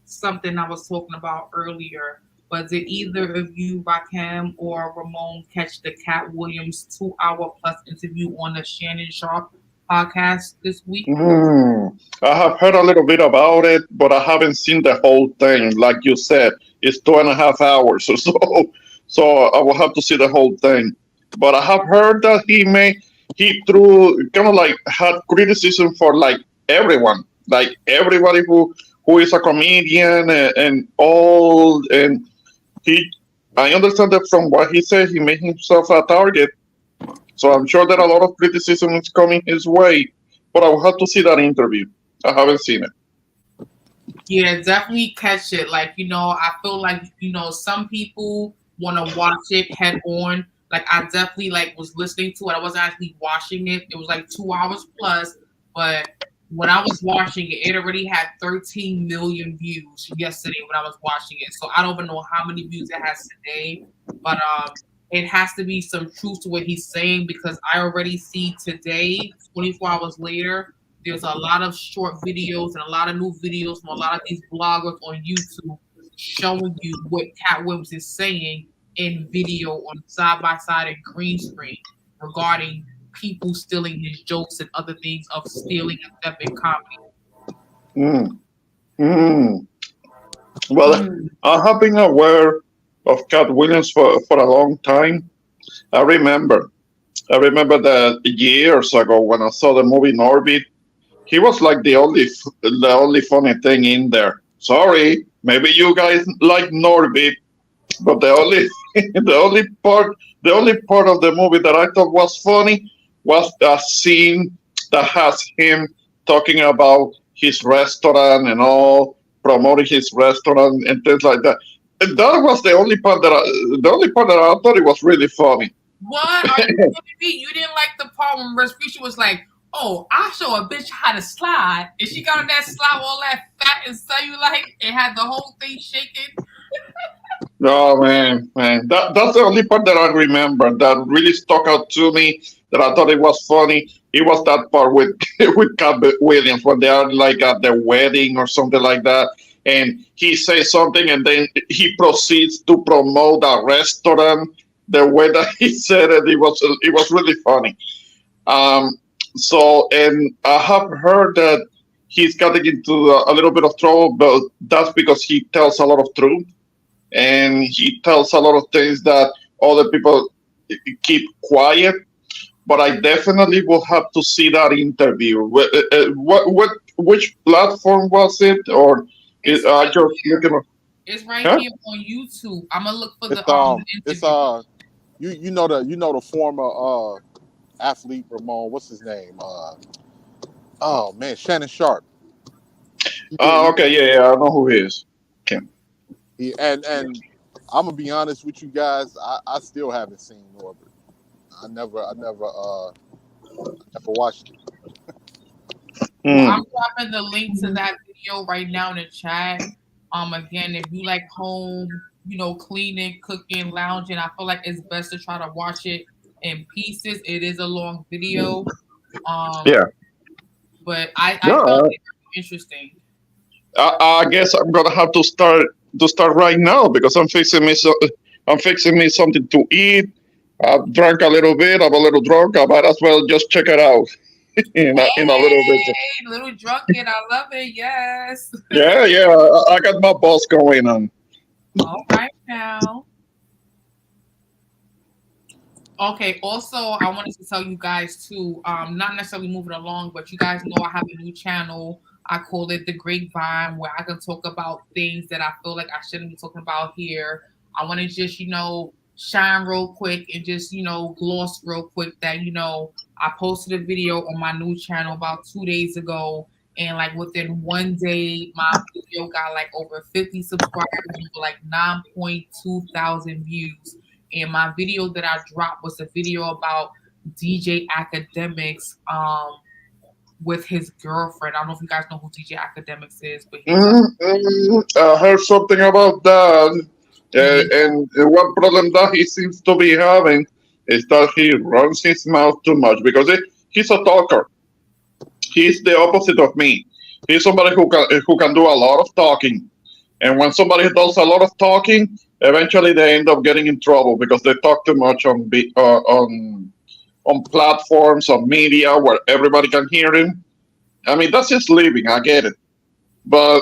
something I was talking about earlier. But did either of you, Rakim or Ramon, catch the Cat Williams 2 hour plus interview on the Shannon Sharp podcast this week? I have heard a little bit about it, but I haven't seen the whole thing. Like you said, it's 2.5 hours or so. So I will have to see the whole thing. But I have heard that he threw kind of like had criticism for like everybody who is a comedian and all, and he. I understand that from what he said, he made himself a target. So I'm sure that a lot of criticism is coming his way, but I will have to see that interview. I haven't seen it. Yeah, definitely catch it. Like, I feel like, some people want to watch it head on. Like, I definitely was listening to it. I wasn't actually watching it. It was like 2 hours plus, but when I was watching it, it already had 13 million views yesterday when I was watching it. So I don't even know how many views it has today, but it has to be some truth to what he's saying, because I already see today, 24 hours later, there's a lot of short videos and a lot of new videos from a lot of these bloggers on YouTube showing you what Cat Williams is saying in video on side by side and green screen regarding people stealing his jokes and other things of stealing and theft in comedy. Mm. Mm. Well, I have been aware of Cat Williams for a long time. I remember that years ago when I saw the movie Norbit, he was like the only funny thing in there. Sorry, maybe you guys like Norbit, but the only the only part of the movie that I thought was funny was a scene that has him talking about his restaurant and all, promoting his restaurant and things like that. And that was the only part that I thought it was really funny. What? Are you kidding me? You didn't like the part when Respucia was like, "Oh, I show a bitch how to slide," and she got on that slide all that fat and cellulite and had the whole thing shaking. Oh man, that's the only part that I remember that really stuck out to me. That I thought it was funny. It was that part with with Cat Williams when they are like at the wedding or something like that, and he says something, and then he proceeds to promote a restaurant. The way that he said it, it was really funny. Um, and I have heard that he's getting into a little bit of trouble, but that's because he tells a lot of truth and he tells a lot of things that other people keep quiet. But I definitely will have to see that interview. Which platform was it, or It's I right just here. looking? It's right Huh? here on YouTube. I'm gonna look for the It's interview. you know the former athlete Ramon. What's his name? Oh man, Shannon Sharp. Okay, yeah, I know who he is. Okay. And I'm gonna be honest with you guys. I still haven't seen Norbert. I never watched it. Well, Hmm. I'm dropping the link to that video right now in the chat. Again, if you like home, cleaning, cooking, lounging, I feel like it's best to try to watch it in pieces. It is a long video. Um, Yeah. but I found No, it interesting. I guess I'm gonna have to start right now because I'm fixing me something to eat. I've drank a little bit. I'm a little drunk. I might as well just check it out in a little bit. Hey, little drunken, I love it. Yes. Yeah, yeah. I got my boss going on. All right now. Okay, also I wanted to tell you guys too, not necessarily moving along, but you guys know I have a new channel. I call it The Grapevine, where I can talk about things that I feel like I shouldn't be talking about here. I want to just, shine real quick and just, gloss real quick that, I posted a video on my new channel about 2 days ago. And like within one day, my video got like over 50 subscribers, like 9.2 thousand views. And my video that I dropped was a video about DJ Academics with his girlfriend. I don't know if you guys know who DJ Academics is, but he's I heard something about that. And one problem that he seems to be having is that he runs his mouth too much because he's a talker. He's the opposite of me. He's somebody who can do a lot of talking, and when somebody does a lot of talking, eventually they end up getting in trouble because they talk too much on platforms, on media where everybody can hear him. I mean, that's his living. I get it, but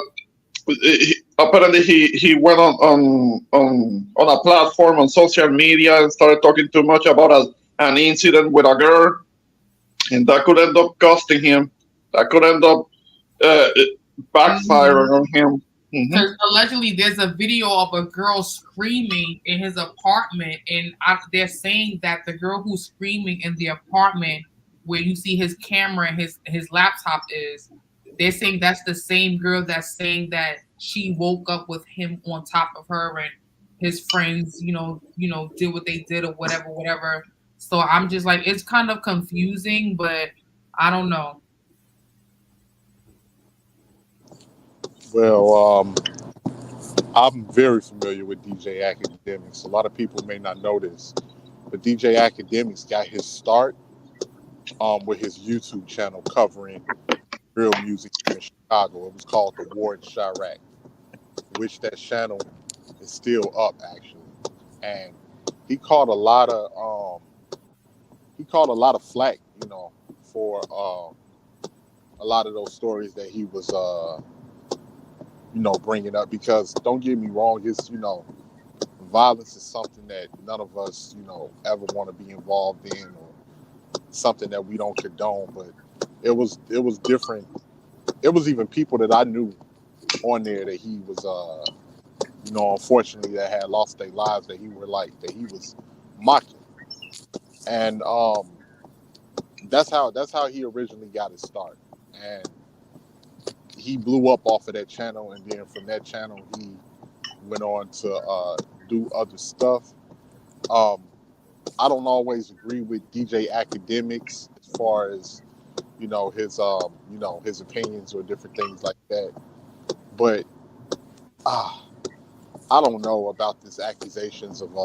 apparently he went on a platform on social media and started talking too much about an incident with a girl, and that could end up costing him. That could end up uh, backfiring on him. because allegedly there's a video of a girl screaming in his apartment, and they're saying that the girl who's screaming in the apartment where you see his camera and his laptop is, they're saying that's the same girl that's saying that she woke up with him on top of her and his friends, did what they did or whatever. So I'm just like, it's kind of confusing, but I don't know. Well, I'm very familiar with DJ Academics. A lot of people may not know this, but DJ Academics got his start with his YouTube channel covering real music in Chicago. It was called The War in Chirac, which that channel is still up actually. And he caught a lot of flack, for a lot of those stories that he was bringing up, because don't get me wrong, violence is something that none of us, ever want to be involved in, or something that we don't condone. But it was different. It was even people that I knew on there that he was, unfortunately, that had lost their lives, that he was mocking. And that's how he originally got his start. And he blew up off of that channel, and then from that channel he went on to do other stuff. I don't always agree with DJ Academics as far as his opinions or different things like that, but I don't know about these accusations of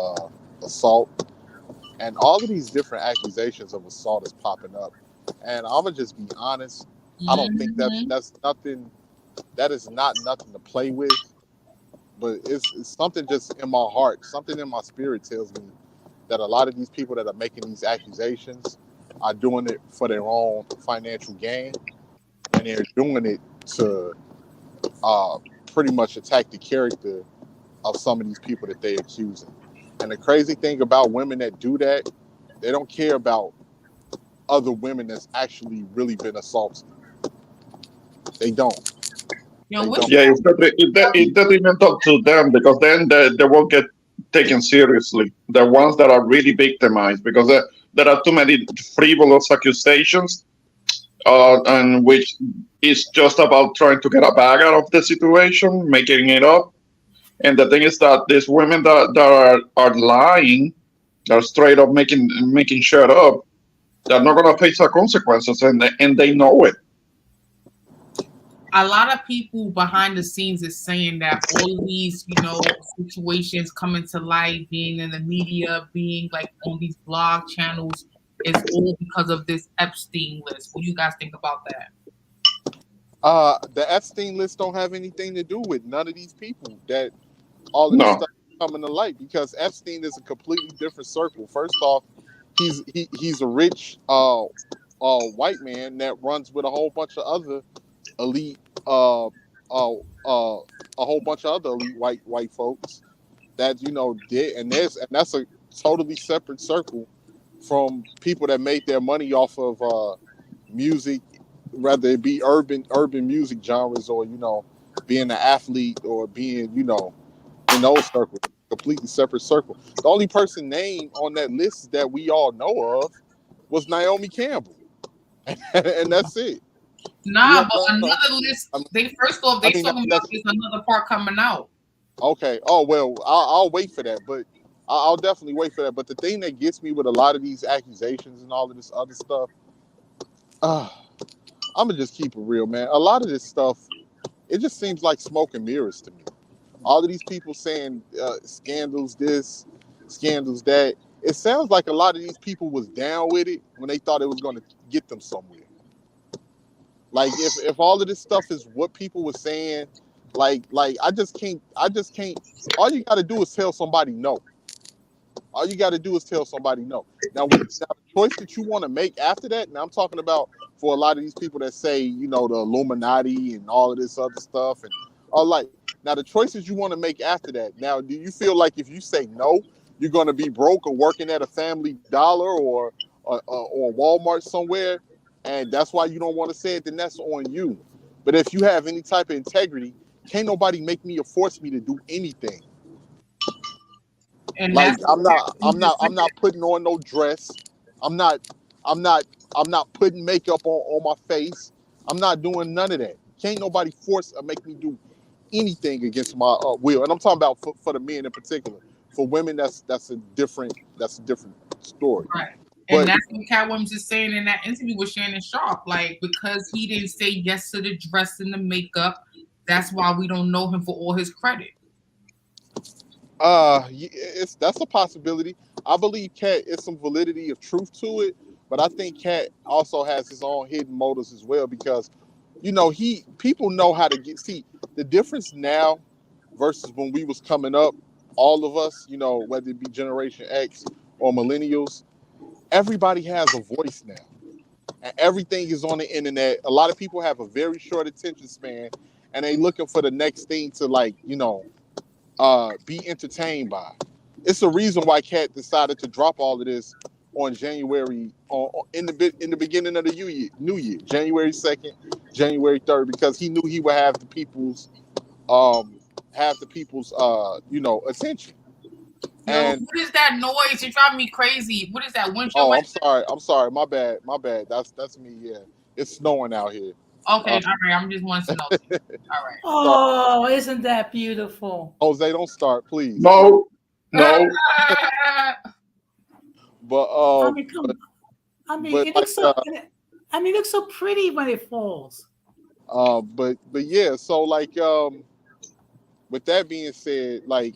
assault, and all of these different accusations of assault is popping up. And I'm gonna just be honest, I don't think that's nothing. That is not nothing to play with, but it's something just in my heart, something in my spirit tells me that a lot of these people that are making these accusations are doing it for their own financial gain, and they're doing it to pretty much attack the character of some of these people that they're accusing. And the crazy thing about women that do that, they don't care about other women that's actually really been assaulted. They don't. Yeah, it doesn't even talk to them, because then they won't get taken seriously. The ones that are really victimized, because there are too many frivolous accusations, and which is just about trying to get a bag out of the situation, making it up. And the thing is that these women that are lying, that are straight up making shit up, they're not gonna face the consequences, and they know it. A lot of people behind the scenes is saying that all of these, situations coming to light, being in the media, being like on these blog channels, is all because of this Epstein list. What do you guys think about that? The Epstein list don't have anything to do with none of these people that all of this stuff is coming to light, because Epstein is a completely different circle. First off, he's a rich white man that runs with a whole bunch of other elite a whole bunch of other elite white folks that did, and that's a totally separate circle from people that made their money off of music, whether it be urban music genres, or being an athlete, or being in those circles. Completely separate circle. The only person named on that list that we all know of was Naomi Campbell, and that's it. Nah, but another list. They talking about there's another part coming out. Okay. Oh well, I'll wait for that, but I'll definitely wait for that. But the thing that gets me with a lot of these accusations and all of this other stuff, I'm gonna just keep it real, man. A lot of this stuff, it just seems like smoke and mirrors to me. All of these people saying scandals this, scandals that. It sounds like a lot of these people was down with it when they thought it was going to get them somewhere. Like if all of this stuff is what people were saying, like I just can't. All you got to do is tell somebody no. All you got to do is tell somebody no. Now the choice that you want to make after that. Now I'm talking about for a lot of these people that say, you know, the Illuminati and all of this other stuff, and all like. Now the choices you want to make after that. Now, do you feel like if you say no, you're going to be broke or working at a Family Dollar or Walmart somewhere, and that's why you don't want to say it? Then that's on you. But if you have any type of integrity, can't nobody make me or force me to do anything. And Like that's I'm not putting on no dress. I'm not putting makeup on my face. I'm not doing none of that. Can't nobody force or make me do anything against my will. And I'm talking about for the men in particular. For women, that's a different story. right. But And that's what Cat Williams is saying in that interview with Shannon Sharp. Like, because he didn't say yes to the dress and the makeup, that's why we don't know him for all his credit. that's a possibility. I believe Cat is some validity of truth to it, but I think Cat also has his own hidden motives as well, because you know people know how to see the difference now versus when we was coming up. All of us, you know, whether it be Generation X or millennials, everybody has a voice now, and everything is on the internet. A lot of people have a very short attention span, and they looking for the next thing to, like, you know, be entertained by. It's a reason why Cat decided to drop all of this on January, in the beginning of the new year, January 2nd, January 3rd, because he knew he would have the people's you know, attention. Yo, And what is that noise? You're driving me crazy. What is that windshield? oh, I'm sorry, my bad. That's me. Yeah, it's snowing out here. Okay, all right. I'm just wanting to know. All right. Oh, isn't that beautiful? Jose, don't start, please. No. But I mean, come. I mean, but it looks so. I mean, it looks so pretty when it falls. but yeah. So like with that being said, like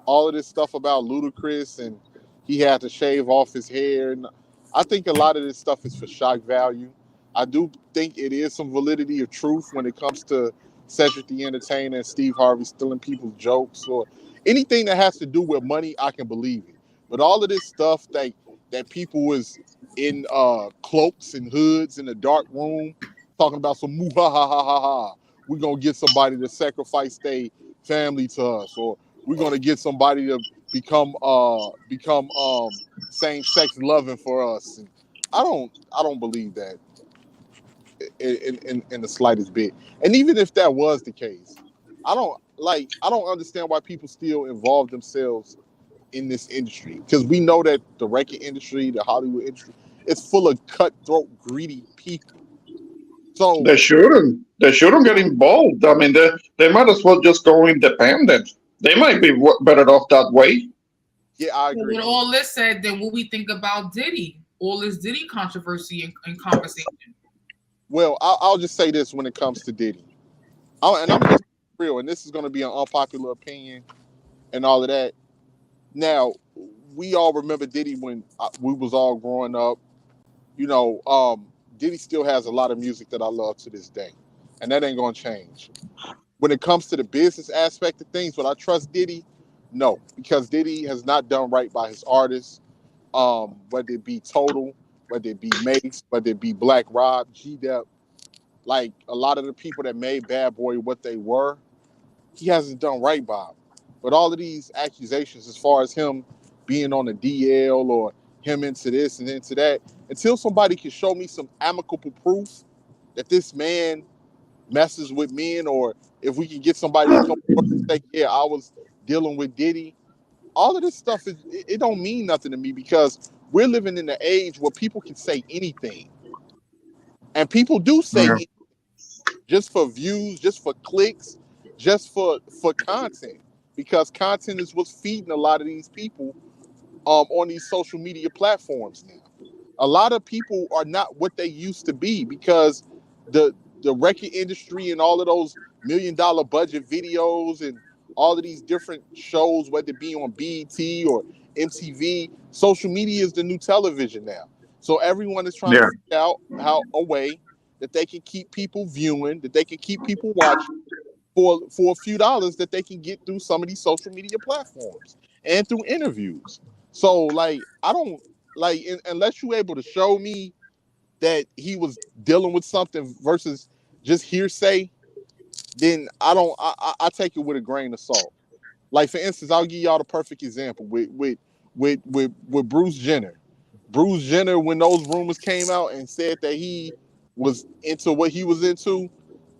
all of this stuff about Ludacris and he had to shave off his hair, and I think a lot of this stuff is for shock value. I do think it is some validity of truth when it comes to Cedric the Entertainer and Steve Harvey stealing people's jokes or anything that has to do with money. I can believe it, but all of this stuff that people was in cloaks and hoods in a dark room talking about some moo ha ha ha ha ha. We're gonna get somebody to sacrifice their family to us, or we're gonna get somebody to become same-sex loving for us. And I don't believe that in the slightest bit. And even if that was the case, I don't understand why people still involve themselves in this industry, because we know that the record industry, the Hollywood industry, is full of cutthroat, greedy people. So They shouldn't. They shouldn't get involved. I mean, they might as well just go independent. They might be better off that way. yeah, I agree. With all this said, then what we think about Diddy? All this Diddy controversy and conversation. Well, I'll just say this when it comes to Diddy, and I'm just real, and this is going to be an unpopular opinion and all of that. Now, we all remember Diddy when we was all growing up. You know, Diddy still has a lot of music that I love to this day, and that ain't gonna change. When it comes to the business aspect of things, would I trust Diddy? No, because Diddy has not done right by his artists. Whether it be Total, whether it be Mace, whether it be Black Rob, G-Dep, like a lot of the people that made Bad Boy what they were, he hasn't done right by them. But all of these accusations, as far as him being on the DL or him into this and into that, until somebody can show me some amicable proof that this man messes with men, or if we can get somebody to come forward and say, yeah, I was dealing with Diddy, all of this stuff, it don't mean nothing to me, because we're living in the age where people can say anything. And people do say anything just for views, just for clicks, just for content, because content is what's feeding a lot of these people on these social media platforms now. A lot of people are not what they used to be, because the record industry and all of those $1 million budget videos and all of these different shows, whether it be on BET or MTV, social media is the new television now. So everyone is trying to figure out how a way that they can keep people viewing, that they can keep people watching for a few dollars that they can get through some of these social media platforms and through interviews. So like, I don't like unless you're able to show me that he was dealing with something versus just hearsay, then I take it with a grain of salt. Like for instance, I'll give y'all the perfect example with Bruce Jenner. Bruce Jenner, when those rumors came out and said that he was into what he was into,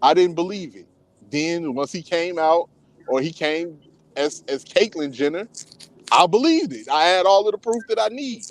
I didn't believe it. Then once he came out, or he came as Caitlyn Jenner, I believed it. I had all of the proof that I need.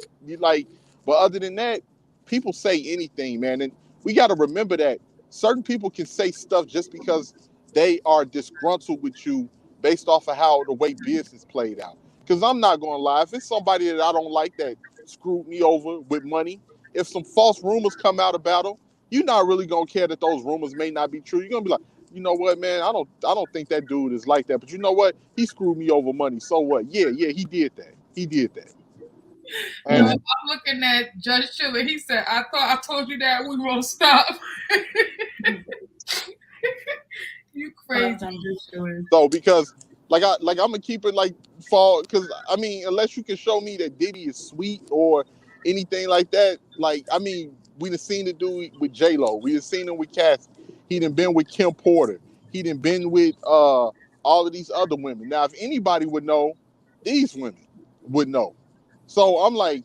But other than that, people say anything, man. And we got to remember that certain people can say stuff just because they are disgruntled with you based off of how the way business played out. Because I'm not going to lie, if it's somebody that I don't like that screwed me over with money, if some false rumors come out about them, you're not really going to care that those rumors may not be true. You're going to be like, you know what, man, I don't think that dude is like that. But you know what? He screwed me over money. So what? Yeah, he did that. He did that. And I'm looking at Judge Chiller. He said, I thought I told you that we won't stop. You crazy. So because I'm gonna keep it like fall, because I mean, unless you can show me that Diddy is sweet or anything like that, like I mean, we done seen it do with J-Lo, we done seen him with Cassie, he done been with Kim Porter, he done been with all of these other women. Now, if anybody would know, these women would know. So I'm like,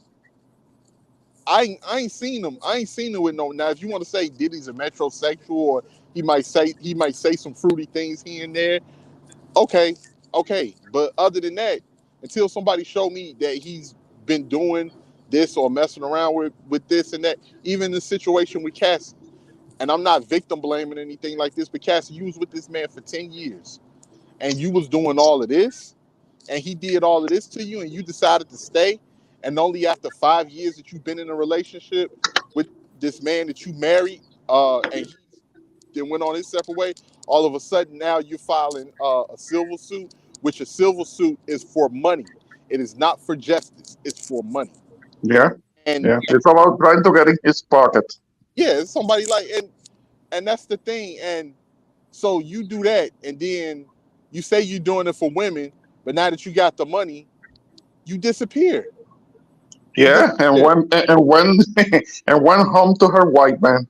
I ain't seen them. I ain't seen them with no. Now, if you want to say Diddy's a metrosexual, or he might say some fruity things here and there, okay. But other than that, until somebody show me that he's been doing this or messing around with this and that, even the situation with Cassie, and I'm not victim blaming anything like this, but Cassie, you was with this man for 10 years, and you was doing all of this, and he did all of this to you, and you decided to stay, and only after 5 years that you've been in a relationship with this man that you married, and he then went on his separate way, all of a sudden now you're filing a civil suit, which a civil suit is for money. It is not for justice. It's for money. Yeah. And it's about trying to get in his pocket. Yeah, it's somebody like, and that's the thing. And so you do that, and then you say you're doing it for women, but now that you got the money, you disappear. Yeah, and went home to her white man.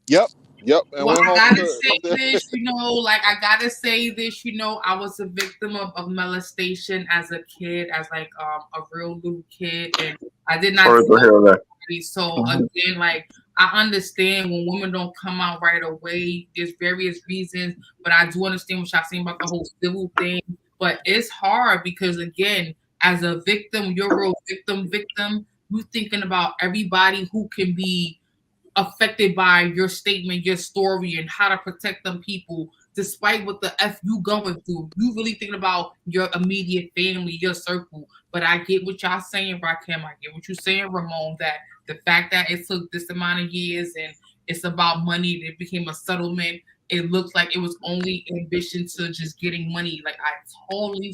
Yep. And well, I gotta say this, I gotta say this, I was a victim of molestation as a kid, as like a real little kid, and I did not. Sorry to hear that. So again, like, I understand when women don't come out right away, there's various reasons, but I do understand what y'all saying about the whole civil thing. But it's hard because, again, as a victim, you're a real victim. You're thinking about everybody who can be affected by your statement, your story, and how to protect them people, despite what the F you going through. You really thinking about your immediate family, your circle. But I get what y'all saying, Rakim. I get what you're saying, Ramon, that the fact that it took this amount of years and it's about money, it became a settlement. It looks like it was only ambition to just getting money. Like, I totally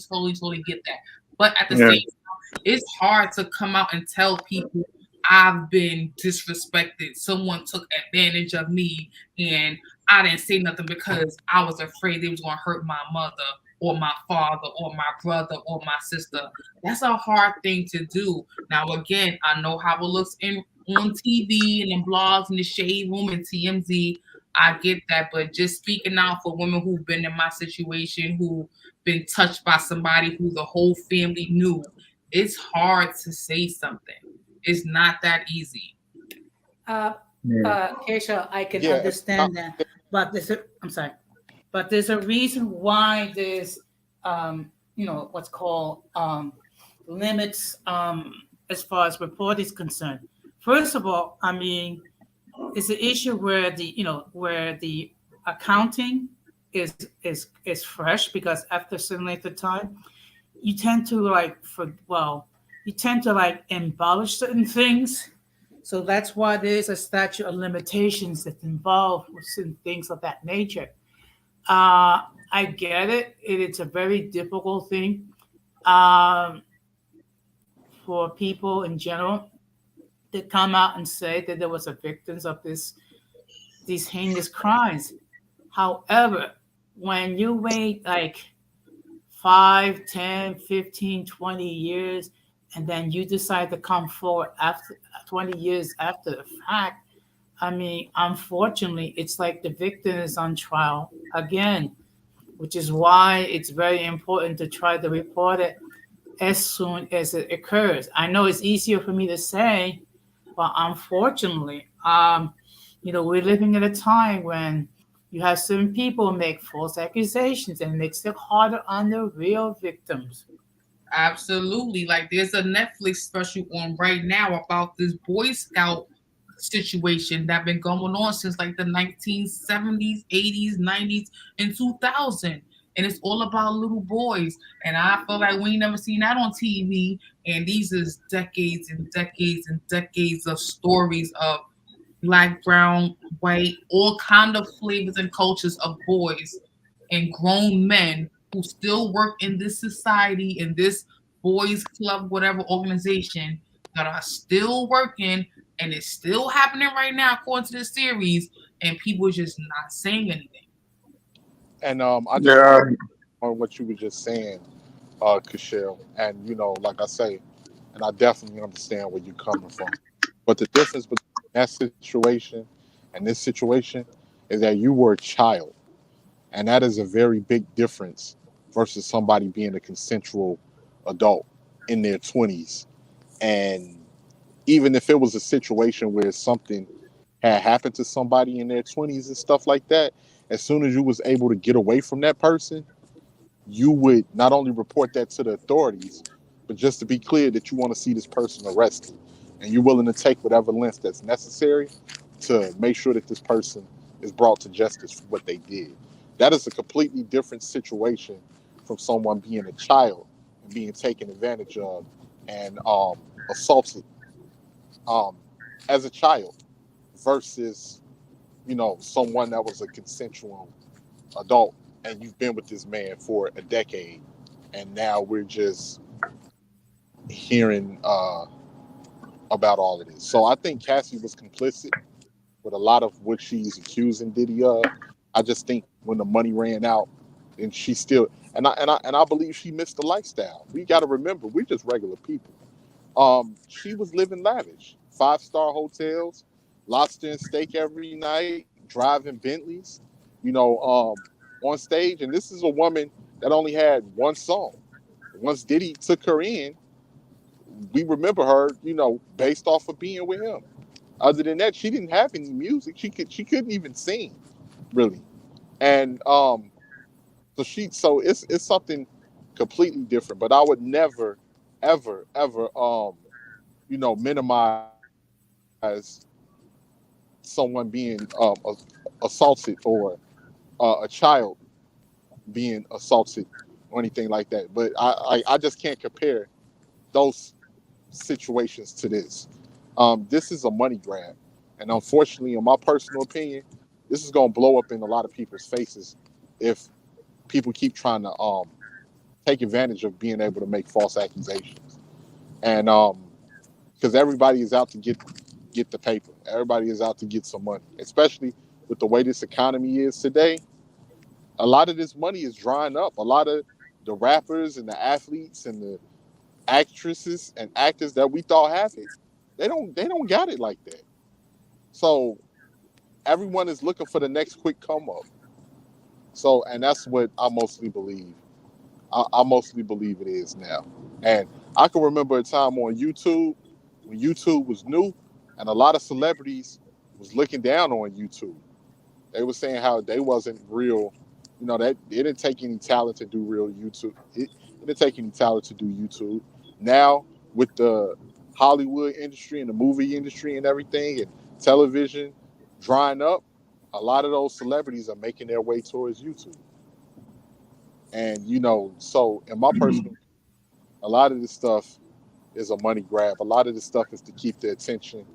get that. But at the same time, it's hard to come out and tell people I've been disrespected. Someone took advantage of me and I didn't say nothing because I was afraid they was going to hurt my mother or my father or my brother or my sister. That's a hard thing to do. Now, again, I know how it looks on TV and in blogs and the Shade Room and TMZ. I get that, but just speaking out for women who've been in my situation, who've been touched by somebody who the whole family knew, it's hard to say something. It's not that easy. Keisha, I can understand that, but there's a reason why there's what's called limits as far as report is concerned. First of all, I mean, it's an issue where the accounting is fresh, because after a certain length of time, you tend to embellish certain things So that's why there's a statute of limitations that's involved with certain things of that nature. I get it. It's a very difficult thing um, for people in general to come out and say that there was a victims of these heinous crimes. However, when you wait like 5, 10, 15, 20 years, and then you decide to come forward after 20 years after the fact, I mean, unfortunately, it's like the victim is on trial again, which is why it's very important to try to report it as soon as it occurs. I know it's easier for me to say, but unfortunately, we're living at a time when you have certain people make false accusations and makes it harder on the real victims. Absolutely. Like there's a Netflix special on right now about this Boy Scout situation that been going on since like the 1970s, 80s, 90s, and 2000. And it's all about little boys. And I feel like we ain't never seen that on TV. And these is decades and decades and decades of stories of black, brown, white, all kind of flavors and cultures of boys and grown men who still work in this society, in this boys club, whatever organization, that are still working, and it's still happening right now according to this series, and people are just not saying anything. And I just Yeah, on what you were just saying, Kashel, and like I say, and I definitely understand where you're coming from. But the difference between that situation and this situation is that you were a child, and that is a very big difference versus somebody being a consensual adult in their 20s. And even if it was a situation where something had happened to somebody in their 20s and stuff like that, as soon as you was able to get away from that person, you would not only report that to the authorities, but just to be clear that you want to see this person arrested, and you're willing to take whatever lengths that's necessary to make sure that this person is brought to justice for what they did. That is a completely different situation from someone being a child and being taken advantage of and assaulted um, as a child versus someone that was a consensual adult and you've been with this man for a decade, and now we're just hearing about all of this. So I think Cassie was complicit with a lot of what she's accusing Diddy of. I just think when the money ran out, and she still, and I believe she missed the lifestyle. We got to remember, we're just regular people. She was living lavish, 5-star hotels, lobster and steak every night, driving Bentleys, on stage. And this is a woman that only had one song. Once Diddy took her in, we remember her, based off of being with him. Other than that, she didn't have any music. She couldn't even sing, really. And so it's something completely different. But I would never, ever, ever minimize someone being assaulted or a child being assaulted or anything like that. But I just can't compare those situations to this. This is a money grab, and unfortunately, in my personal opinion, this is going to blow up in a lot of people's faces if people keep trying to take advantage of being able to make false accusations. And because everybody is out to get the paper, everybody is out to get some money, especially with the way this economy is today. A lot of this money is drying up. A lot of the rappers and the athletes and the actresses and actors that we thought have it, they don't got it like that. So everyone is looking for the next quick come up. So, and that's what I mostly believe. I mostly believe it is now. And I can remember a time on YouTube when YouTube was new, and a lot of celebrities was looking down on YouTube. They were saying how they wasn't real. That it didn't take any talent to do real YouTube. It didn't take any talent to do YouTube. Now with the Hollywood industry and the movie industry and everything and television drying up, a lot of those celebrities are making their way towards YouTube. And so in my personal, a lot of this stuff is a money grab. A lot of this stuff is to keep the attention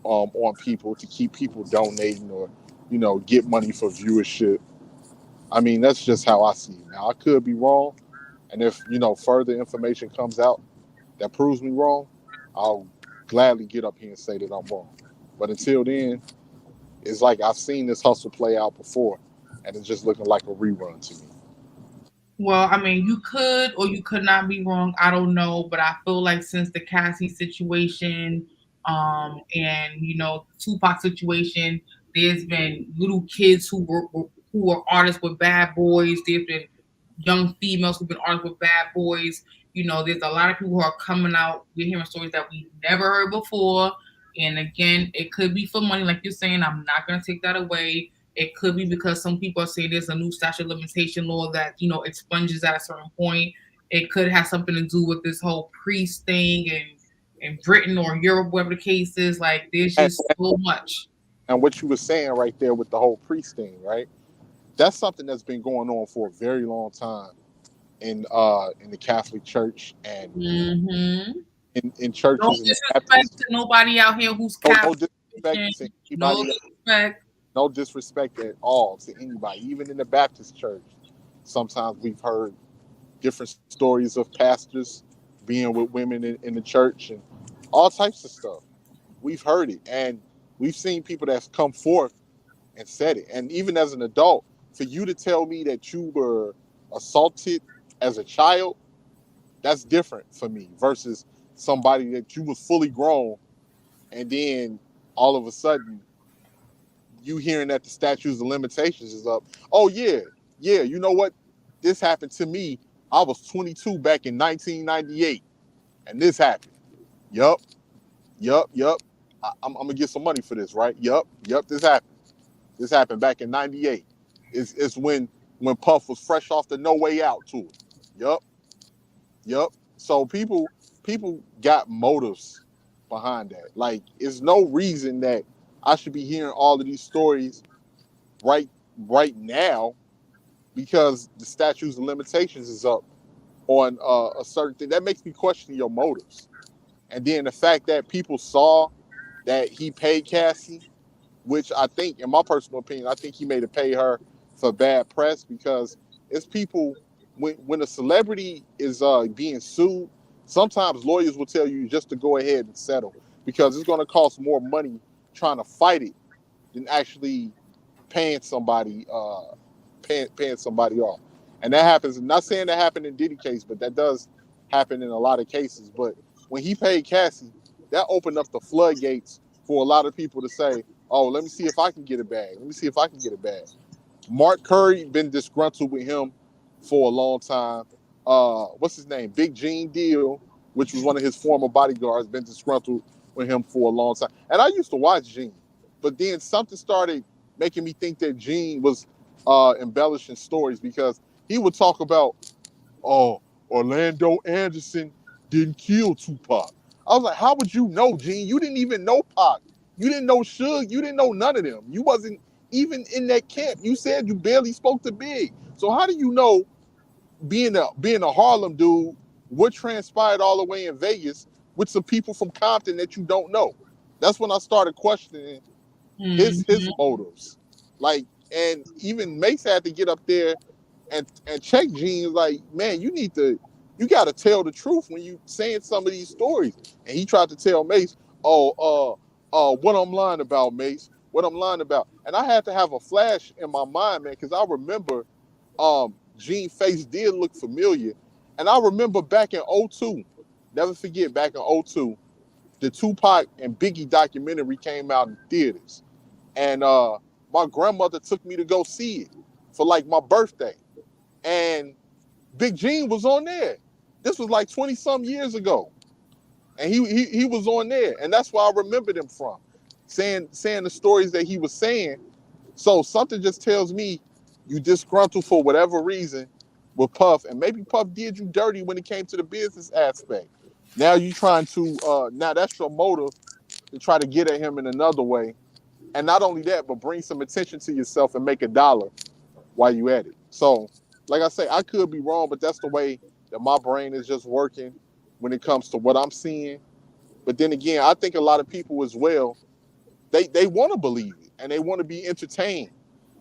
on people to keep people donating or, get money for viewership. I mean, that's just how I see it. Now, I could be wrong, and if further information comes out that proves me wrong, I'll gladly get up here and say that I'm wrong. But until then, it's like I've seen this hustle play out before, and it's just looking like a rerun to me. Well, I mean, you could or you could not be wrong. I don't know, but I feel like since the Cassie situation, and Tupac situation, there's been little kids who were artists with bad boys. There's been young females who've been artists with bad boys. There's a lot of people who are coming out. We're hearing stories that we've never heard before. And again, it could be for money, like you're saying. I'm not going to take that away. It could be because some people are saying there's a new statute of limitation law that, expunges at a certain point. It could have something to do with this whole priest thing in Britain or Europe, whatever the case is. Like, there's just so much. And what you were saying right there with the whole priest thing, right? That's something that's been going on for a very long time in the Catholic Church and in churches. No disrespect to nobody out here who's Catholic. No disrespect. No disrespect at all to anybody. Even in the Baptist church, sometimes we've heard different stories of pastors being with women in the church and all types of stuff. We've heard it, and we've seen people that's come forth and said it. And even as an adult, for you to tell me that you were assaulted as a child, that's different for me versus somebody that you was fully grown, and then all of a sudden you hearing that the statutes of limitations is up. Oh yeah, you know what? This happened to me. I was 22 back in 1998, and this happened. Yup. I'm gonna get some money for this, right? Yup. This happened. This happened back in '98. It's when Puff was fresh off the No Way Out tour. Yup. So people got motives behind that. Like, it's no reason that I should be hearing all of these stories right now because the statutes of limitations is up on a certain thing. That makes me question your motives. And then the fact that people saw that he paid Cassie, which I think, in my personal opinion, I think he made it pay her for bad press, because it's people, when a celebrity is being sued, sometimes lawyers will tell you just to go ahead and settle because it's going to cost more money trying to fight it than actually paying somebody off. And that happens. I'm not saying that happened in Diddy case, but that does happen in a lot of cases. But when he paid Cassie, that opened up the floodgates for a lot of people to say, oh, let me see if I can get a bag. Mark Curry been disgruntled with him for a long time. What's his name? Big Gene Deal, which was one of his former bodyguards, been disgruntled with him for a long time. And I used to watch Gene, but then something started making me think that Gene was embellishing stories, because he would talk about, oh, Orlando Anderson didn't kill Tupac. I was like, how would you know, Gene? You didn't even know Pac. You didn't know Suge. You didn't know none of them. You wasn't even in that camp. You said you barely spoke to Big. So how do you know, being a Harlem dude, what transpired all the way in Vegas with some people from Compton that you don't know? That's when I started questioning his motives. Like, and even Mace had to get up there and check Gene. Like, man, you got to tell the truth when you saying some of these stories. And he tried to tell Mace, what I'm lying about, Mace. What I'm lying about. And I had to have a flash in my mind, man, because I remember Gene's face did look familiar. And I remember back in 2002, never forget, back in 2002, the Tupac and Biggie documentary came out in theaters. And my grandmother took me to go see it for like my birthday. And Big Gene was on there. This was like 20-some years ago. And he was on there. And that's where I remembered him from. Saying the stories that he was saying. So something just tells me you disgruntled for whatever reason with Puff. And maybe Puff did you dirty when it came to the business aspect. Now you trying to, now that's your motive to try to get at him in another way. And not only that, but bring some attention to yourself and make $1 while you at it. So, like I say, I could be wrong, but that's the way that my brain is just working when it comes to what I'm seeing. But then again, I think a lot of people as well they want to believe it and they want to be entertained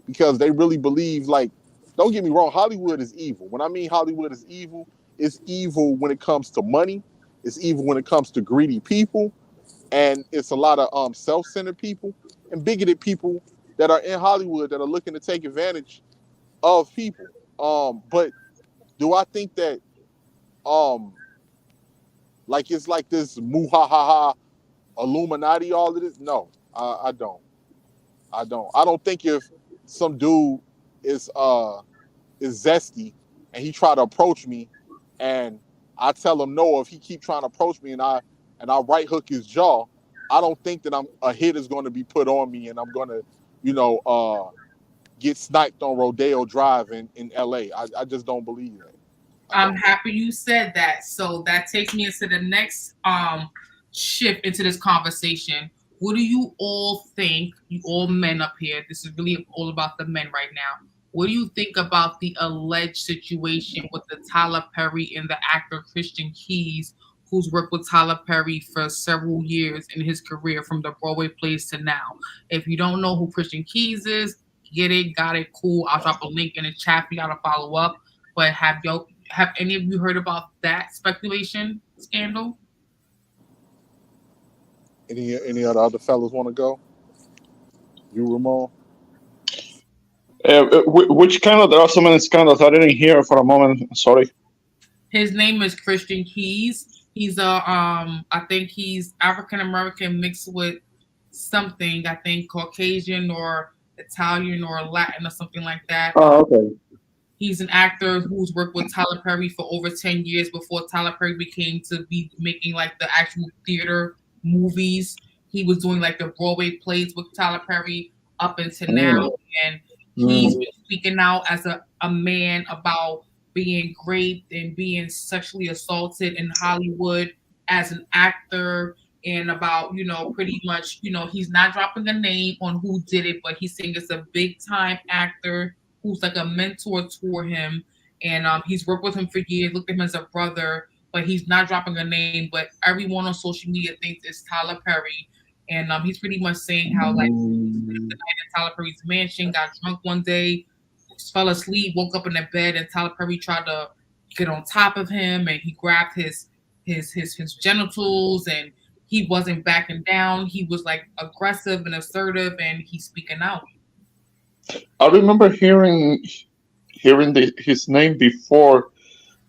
because they really believe. Like, don't get me wrong, Hollywood is evil. When I mean Hollywood is evil, it's evil when it comes to money. It's evil when it comes to greedy people, and it's a lot of self-centered people and bigoted people that are in Hollywood that are looking to take advantage of people. But do I think that like it's like this muhahaha Illuminati, all of this? No, I don't. I don't think if some dude is zesty and he try to approach me and I tell him no, if he keep trying to approach me and I right hook his jaw, I don't think that a hit is going to be put on me and I'm going to, get sniped on Rodeo Drive in LA. I just don't believe that. I'm happy you said that. So that takes me into the next shift into this conversation. What do you all think, you all men up here, this is really all about the men right now. What do you think about the alleged situation with the Tyler Perry and the actor Christian Keys, who's worked with Tyler Perry for several years in his career from the Broadway plays to now? If you don't know who Christian Keys is, get it, got it, cool. I'll drop a link in the chat for y'all to follow up. But have any of you heard about that speculation scandal? Any other fellas want to go? You, Ramon? Which kind of? There are so many scandals. I didn't hear for a moment. Sorry. His name is Christian Keys. He's I think he's African American mixed with something. I think Caucasian or Italian or Latin or something like that. Oh, okay. He's an actor who's worked with Tyler Perry for over 10 years before Tyler Perry became to be making like the actual theater movies. He was doing like the Broadway plays with Tyler Perry up until now. And he's been speaking out as a man about being raped and being sexually assaulted in Hollywood as an actor, and about, pretty much, he's not dropping a name on who did it, but he's saying it's a big time actor who's like a mentor to him. And he's worked with him for years, looked at him as a brother, but he's not dropping a name. But everyone on social media thinks it's Tyler Perry. And he's pretty much saying how, like, the night at Tyler Perry's mansion, got drunk one day, fell asleep, woke up in the bed, and Tyler Perry tried to get on top of him, and he grabbed his genitals, and he wasn't backing down. He was like aggressive and assertive, and he's speaking out. I remember hearing his name before,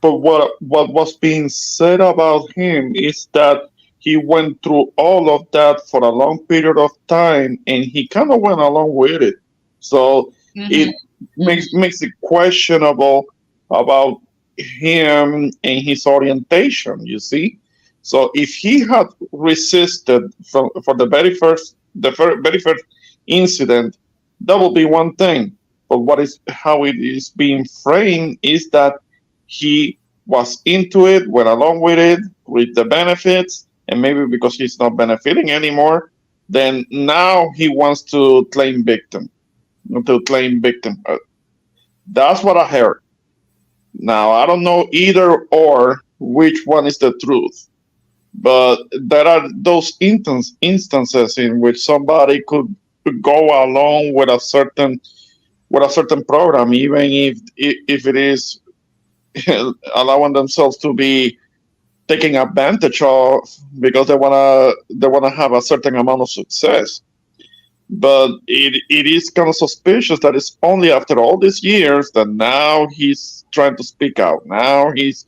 but what was being said about him is that he went through all of that for a long period of time, and he kind of went along with it. So it makes it questionable about him and his orientation. You see, so if he had resisted for the very first incident, that would be one thing. But how it is being framed is that he was into it, went along with it, with the benefits, and maybe because he's not benefiting anymore, then now he wants to claim victim. That's what I heard. Now, I don't know either or which one is the truth, but there are those instances in which somebody could go along with a certain program, even if it is allowing themselves to be taken advantage of because they wanna have a certain amount of success. But it is kind of suspicious that it's only after all these years that now he's trying to speak out. Now he's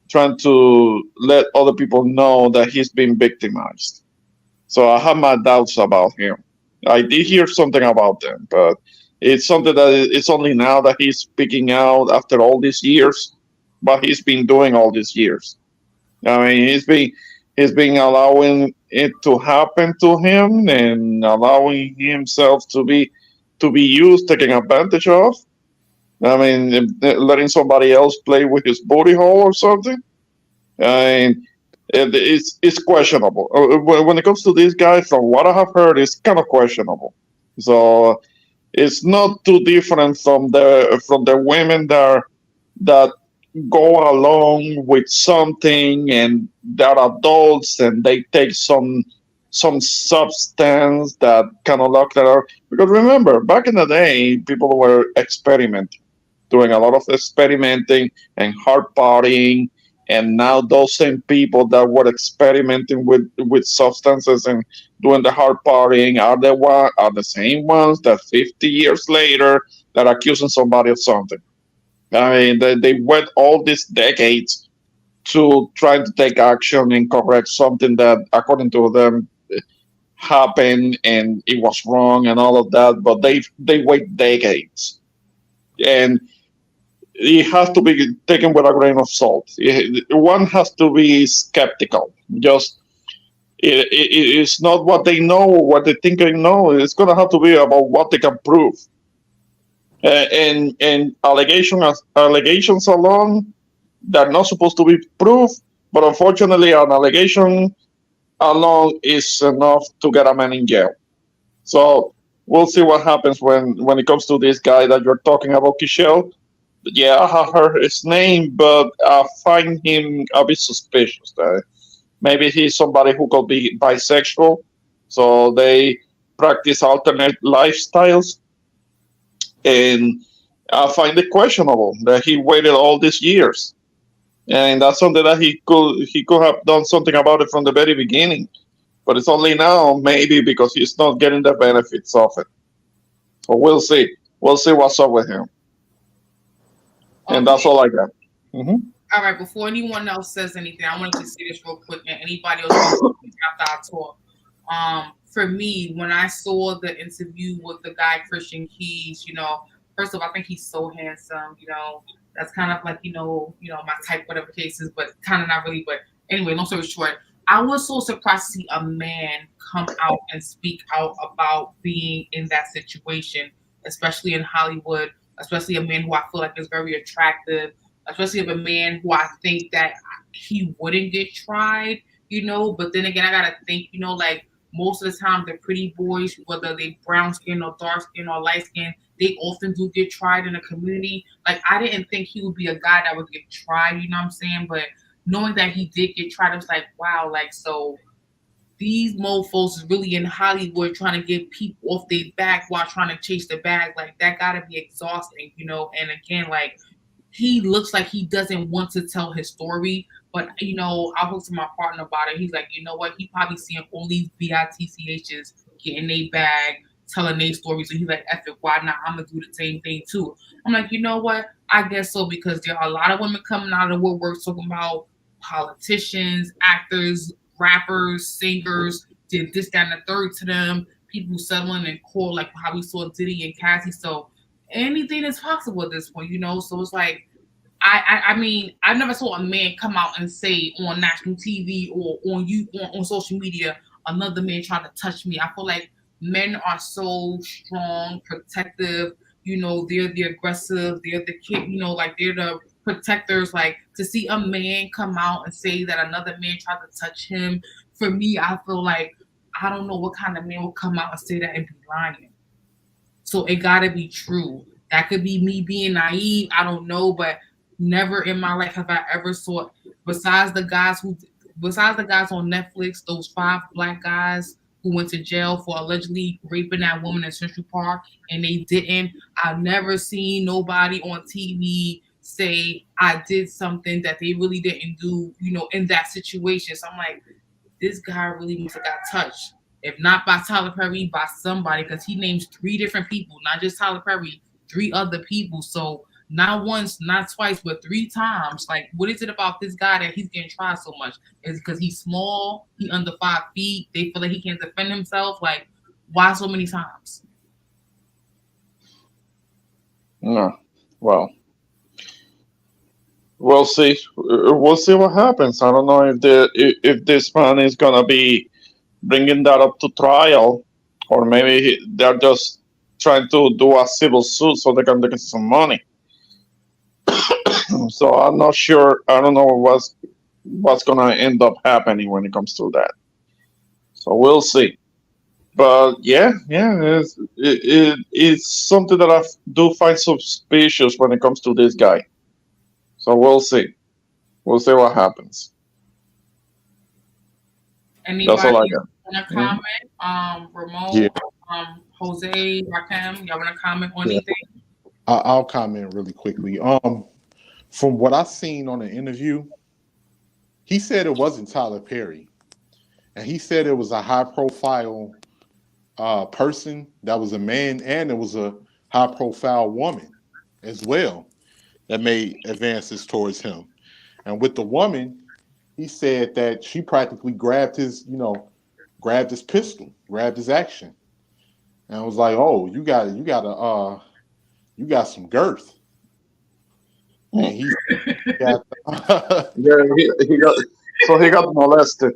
trying to let other people know that he's been victimized. So I have my doubts about him. I did hear something about them, but it's something that it's only now that he's speaking out after all these years, but he's been doing all these years. I mean, he's been allowing it to happen to him and allowing himself to be used, taken advantage of. I mean, letting somebody else play with his booty hole or something. And it's questionable. When it comes to this guy, from what I have heard, it's kind of questionable. So it's not too different from the women that go along with something and they're adults and they take some some substance that kind of locked her out. Because remember, back in the day, people were experimenting, doing a lot of experimenting and hard partying. And now those same people that were experimenting with substances and doing the hard partying are the same ones that 50 years later that are accusing somebody of something. I mean, they went all these decades to try to take action and correct something that, according to them, happened and it was wrong and all of that. But they wait decades, and it has to be taken with a grain of salt. One has to be skeptical. Just it's not what they know, what they think they know. It's going to have to be about what they can prove. And allegations alone, they're not supposed to be proof, but unfortunately, an allegation alone is enough to get a man in jail. So we'll see what happens when it comes to this guy that you're talking about, Kishel. Yeah, I have heard his name, but I find him a bit suspicious. Maybe he's somebody who could be bisexual, so they practice alternate lifestyles, and I find it questionable that he waited all these years. And that's something that he could have done something about it from the very beginning, but it's only now maybe because he's not getting the benefits of it. So we'll see what's up with him, and that's all I got. Mm-hmm. All right, before anyone else says anything, I wanted to say this real quick, and anybody else after I talk. For me, when I saw the interview with the guy Christian Keys, first of all, I think he's so handsome. That's kind of like my type, whatever cases, but kind of not really. But anyway, long story short, I was so surprised to see a man come out and speak out about being in that situation, especially in Hollywood, especially a man who I feel like is very attractive, especially of a man who I think that he wouldn't get tried, But then again, I gotta think, like most of the time, the pretty boys, whether they brown skin or dark skin or light skin, they often do get tried in the community. Like, I didn't think he would be a guy that would get tried, you know what I'm saying? But knowing that he did get tried, I was like, wow, like, so these mofos is really in Hollywood trying to get people off their back while trying to chase the bag. Like, that gotta be exhausting, And again, like, he looks like he doesn't want to tell his story, but I talked to my partner about it. He's like, you know what? He probably seeing all these BITCHs getting their bag, telling their stories. So he's like, F it, why not? I'm gonna do the same thing too. I'm like, you know what? I guess so, because there are a lot of women coming out of the woodwork talking about politicians, actors, rappers, singers, did this, that, and the third to them. People settling in court, like how we saw Diddy and Cassie. So anything is possible at this point, So it's like, I mean, I never saw a man come out and say on national TV or on social media, another man trying to touch me. I feel like men are so strong, protective. They're the aggressive. They're the kid. Like they're the protectors. Like to see a man come out and say that another man tried to touch him. For me, I feel like I don't know what kind of man will come out and say that and be lying. So it gotta be true. That could be me being naive. I don't know, but never in my life have I ever saw, besides the guys on Netflix, those 5 black guys who went to jail for allegedly raping that woman in Central Park, and they didn't. I've never seen nobody on TV say I did something that they really didn't do, in that situation. So I'm like, this guy really must have got touched. If not by Tyler Perry, by somebody, because he names 3 different people, not just Tyler Perry, 3 other people. So not once, not twice, but 3 times. Like, what is it about this guy that he's getting tried so much? Is it because he's small? He under 5 feet? They feel like he can't defend himself? Like, why so many times? No, well, we'll see. We'll see what happens. I don't know if this man is gonna be bringing that up to trial, or maybe they're just trying to do a civil suit so they can get some money. So I'm not sure. I don't know what's gonna end up happening when it comes to that. So we'll see. But yeah, it's something that I do find suspicious when it comes to this guy. So we'll see. We'll see what happens. Anybody, That's all I got. Want to comment? Ramon, Yeah. Jose, Rakim, y'all want to comment on Yeah. anything? I'll comment really quickly. From what I seen on the interview, he said it wasn't Tyler Perry, and he said it was a high-profile person that was a man, and it was a high-profile woman as well that made advances towards him. And with the woman, he said that she practically grabbed his pistol, grabbed his action, and I was like, "Oh, you got some girth." And he got Yeah, he got molested.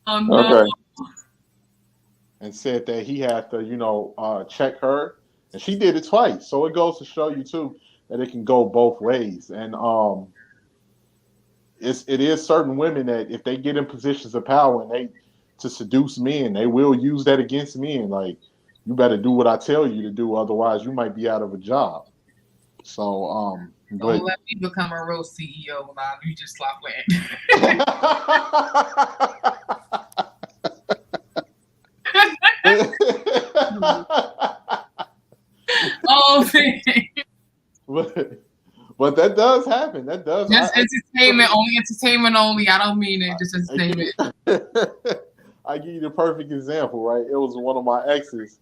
Oh no. Okay. and said that he had to, check her, and she did it twice. So it goes to show you too that it can go both ways. And it is certain women that if they get in positions of power and they to seduce men, they will use that against men. Like, you better do what I tell you to do, otherwise you might be out of a job. So but Don't let me become a real CEO. Now you just stop playing. Oh man. But that does happen. That does. Just entertainment only. I don't mean it. Just entertainment. I give you the perfect example, right? It was one of my exes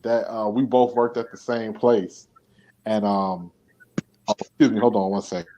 that we both worked at the same place, and excuse me, hold on one second.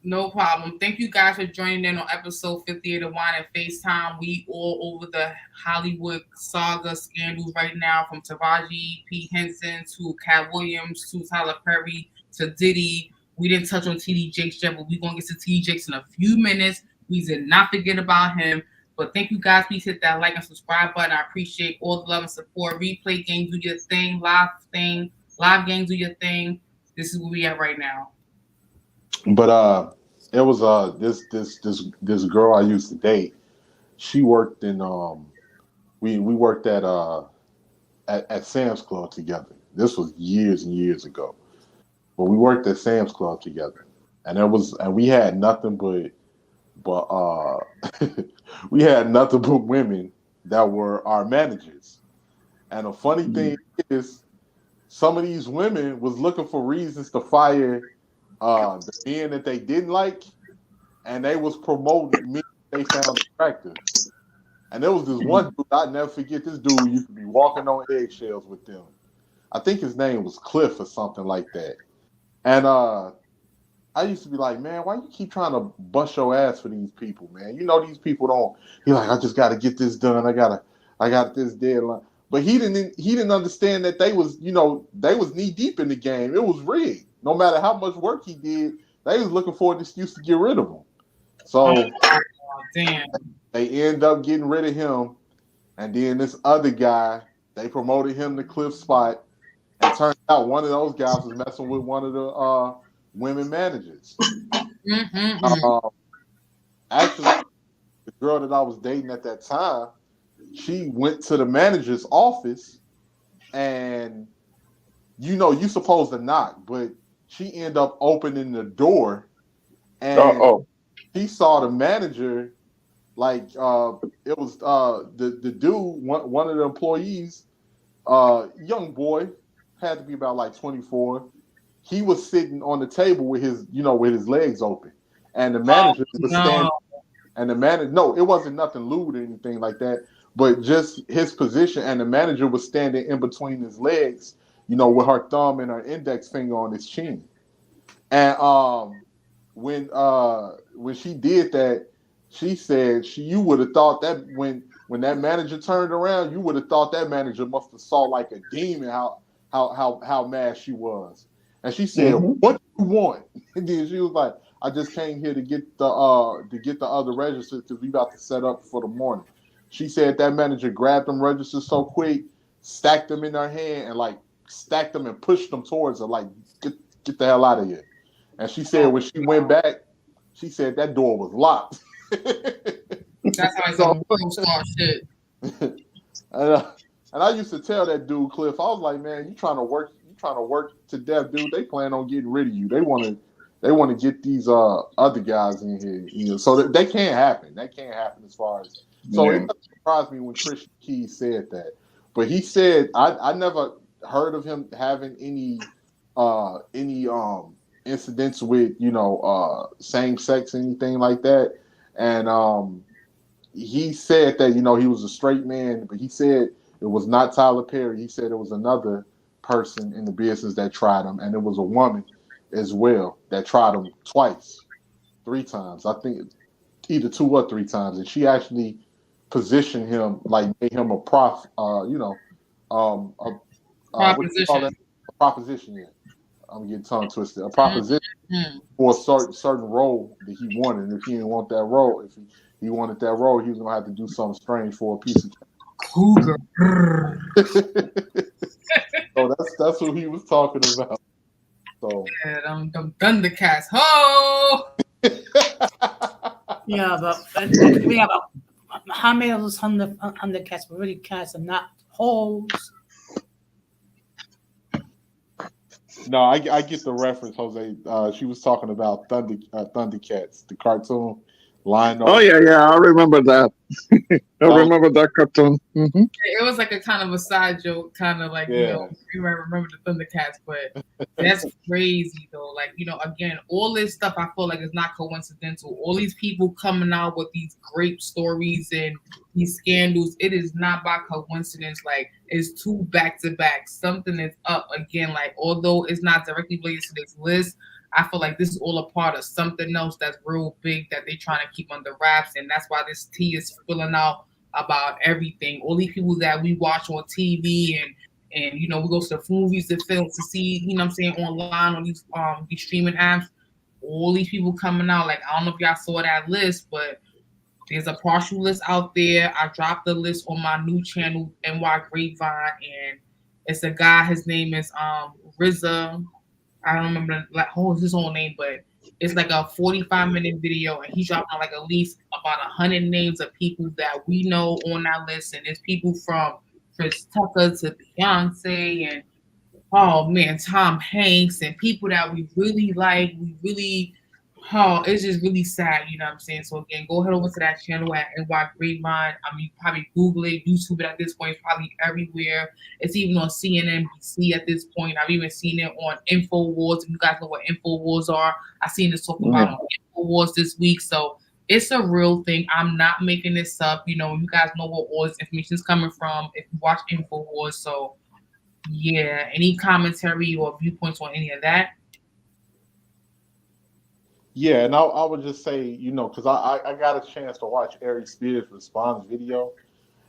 No problem. Thank you guys for joining in on episode 58 of Wine and FaceTime. We all over the Hollywood saga scandals right now, from Taraji P. Henson to Cat Williams to Tyler Perry to Diddy. We didn't touch on TD Jakes yet, but we're going to get to TD Jakes in a few minutes. We did not forget about him. But thank you guys. Please hit that like and subscribe button. I appreciate all the love and support. Replay games, do your thing. Live games, do your thing. This is where we at right now. But it was this girl I used to date. She worked in we worked at Sam's Club together. This was years and years ago. But we worked at Sam's Club together. And we had nothing but we had nothing but women that were our managers. And the funny thing is, some of these women was looking for reasons to fire the men that they didn't like, and they was promoting men they found attractive. And there was this one dude, I'd never forget. This dude used to be walking on eggshells with them. I think his name was Cliff or something like that. And I used to be like, man, why you keep trying to bust your ass for these people, man? You know these people don't. He's like, I just got to get this done. I got this deadline. But he didn't understand that they was knee deep in the game. It was rigged. No matter how much work he did, they was looking for an excuse to get rid of him. So damn. They end up getting rid of him, and then this other guy, they promoted him to Cliff's spot, and turned out one of those guys was messing with one of the women managers. Actually, the girl that I was dating at that time, she went to the manager's office, and you're supposed to knock, but she ended up opening the door, and she saw the manager, like it was the dude, one of the employees, young boy, had to be about like 24. He was sitting on the table with his legs open, and the manager was standing. And the manager, no, it wasn't nothing lewd or anything like that, but just his position. And the manager was standing in between his legs, with her thumb and her index finger on his chin. And when she did that, she said you would have thought that when that manager turned around, you would have thought that manager must have saw like a demon how mad she was. And she said, "What do you want?" And then she was like, "I just came here to get the other registers because we about to set up for the morning." She said that manager grabbed them registers so quick, stacked them in her hand, and like stacked them and pushed them towards her, like get the hell out of here. And she said when she went back, she said that door was locked. That's how some start shit. And I used to tell that dude Cliff, I was like, man, you trying to work to death, dude. They plan on getting rid of you. They want they want to get these other guys in here, you know, so that they can't happen. That can't happen as far as. So it doesn't surprise me when Christian Keys said that, but he said I never heard of him having any incidents with, you know, same sex, anything like that, and he said that, you know, he was a straight man, but he said it was not Tyler Perry. He said it was another person in the business that tried him, and it was a woman as well that tried him twice, 3 times. I think either 2 or 3 times, and she actually positioned him, like made him a what do you call that? A proposition. Yeah, I'm getting tongue twisted. A proposition for a certain role that he wanted. And if he didn't want that role, if he wanted that role, he was gonna have to do something strange for a piece of cougar. So that's what he was talking about. So yeah, them Thundercats. Ho! Yeah, but how many of those Thundercats were really cats and not holes? No, I get the reference, Jose. She was talking about Thundercats, the cartoon line. Oh yeah, I remember that. I remember that cartoon. Mm-hmm. It was like a kind of a side joke, kind of like, you know, you might remember the Thundercats, but that's crazy though. Like, you know, again, all this stuff I feel like is not coincidental. All these people coming out with these great stories and these scandals, it is not by coincidence. Like, it's 2 back to back. Something is up again. Like, although it's not directly related to this list, I feel like this is all a part of something else that's real big that they're trying to keep under wraps, and that's why this tea is spilling out about everything. All these people that we watch on TV and you know, we go to the movies to film to see, you know what I'm saying, online on these streaming apps. All these people coming out. Like, I don't know if y'all saw that list, but there's a partial list out there. I dropped the list on my new channel, NY Grapevine, and it's a guy. His name is RZA. I don't remember his whole name, but it's like a 45-minute video, and he dropped like at least about 100 names of people that we know on that list, and it's people from Chris Tucker to Beyonce and Tom Hanks, and people that we really like. It's just really sad, you know what I'm saying? So again, go ahead over to that channel at NY Grapevine. I mean, probably Google it, YouTube it at this point. It's probably everywhere. It's even on CNNBC at this point. I've even seen it on InfoWars. If you guys know what InfoWars are, I've seen this talked about on InfoWars this week. So it's a real thing. I'm not making this up. You know, you guys know where all this information is coming from if you watch InfoWars. So yeah, any commentary or viewpoints on any of that? Yeah, and I would just say, you know, because I got a chance to watch Ari Spears' response video,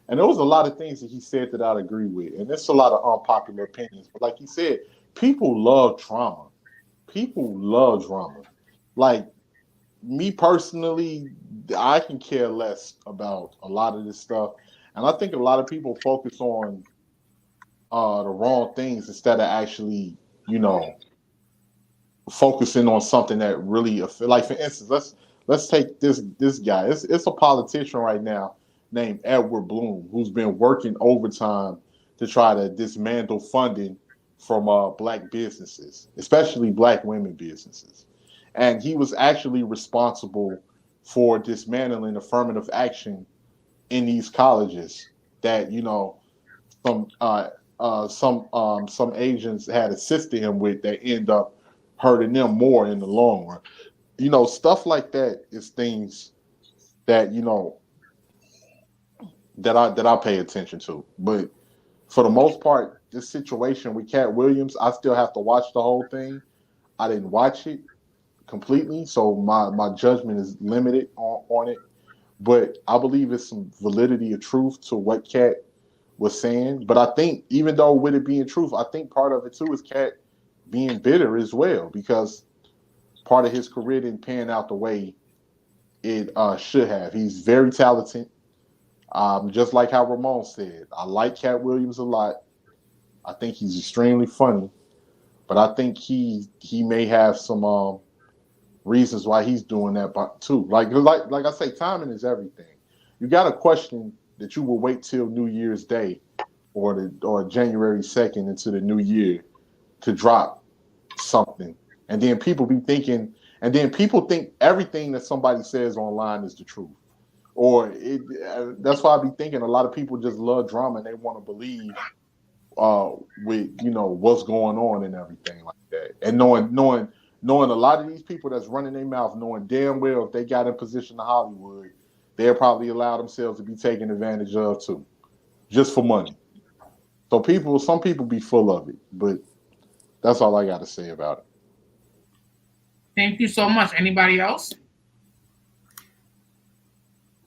and there was a lot of things that he said that I'd agree with, and there's a lot of unpopular opinions. But like he said, people love drama. People love drama. Like, me personally, I can care less about a lot of this stuff, and I think a lot of people focus on the wrong things instead of actually, you know, focusing on something that really, like, for instance, let's take this guy. It's a politician right now named Edward Bloom who's been working overtime to try to dismantle funding from Black businesses, especially Black women businesses, and he was actually responsible for dismantling affirmative action in these colleges that, you know, some agents had assisted him with that end up hurting them more in the long run. You know, stuff like that is things that, you know, that I pay attention to. But for the most part, this situation with Cat Williams, I still have to watch the whole thing. I didn't watch it completely, so my judgment is limited on it. But I believe it's some validity of truth to what Cat was saying. But I think even though with it being truth, I think part of it too is Cat being bitter as well, because part of his career didn't pan out the way it should have. He's very talented. Just like how Ramon said, I like Cat Williams a lot. I think he's extremely funny, but I think he may have some reasons why he's doing that too. Like I say, timing is everything. You got a question that you will wait till New Year's Day or January 2nd into the new year to drop something, and then people be thinking And then people think everything that somebody says online is the truth. Or that's why I be thinking a lot of people just love drama and they want to believe with what's going on and everything like that. And knowing a lot of these people that's running their mouth, knowing damn well if they got in position to Hollywood, they'll probably allow themselves to be taken advantage of too, just for money. So some people be full of it, but that's all I got to say about it. Thank you so much. Anybody else?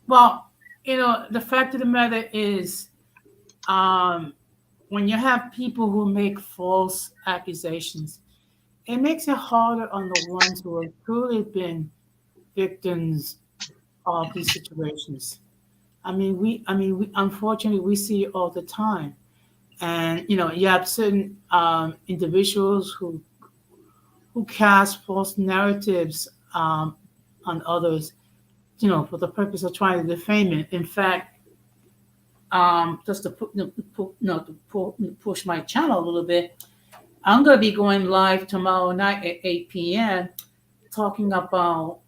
Well, the fact of the matter is, when you have people who make false accusations, it makes it harder on the ones who have truly been victims of these situations. We unfortunately we see it all the time, and you have certain individuals who cast false narratives on others, for the purpose of trying to defame it. In fact, just to push my channel a little bit, I'm going to be going live tomorrow night at 8 p.m. talking about,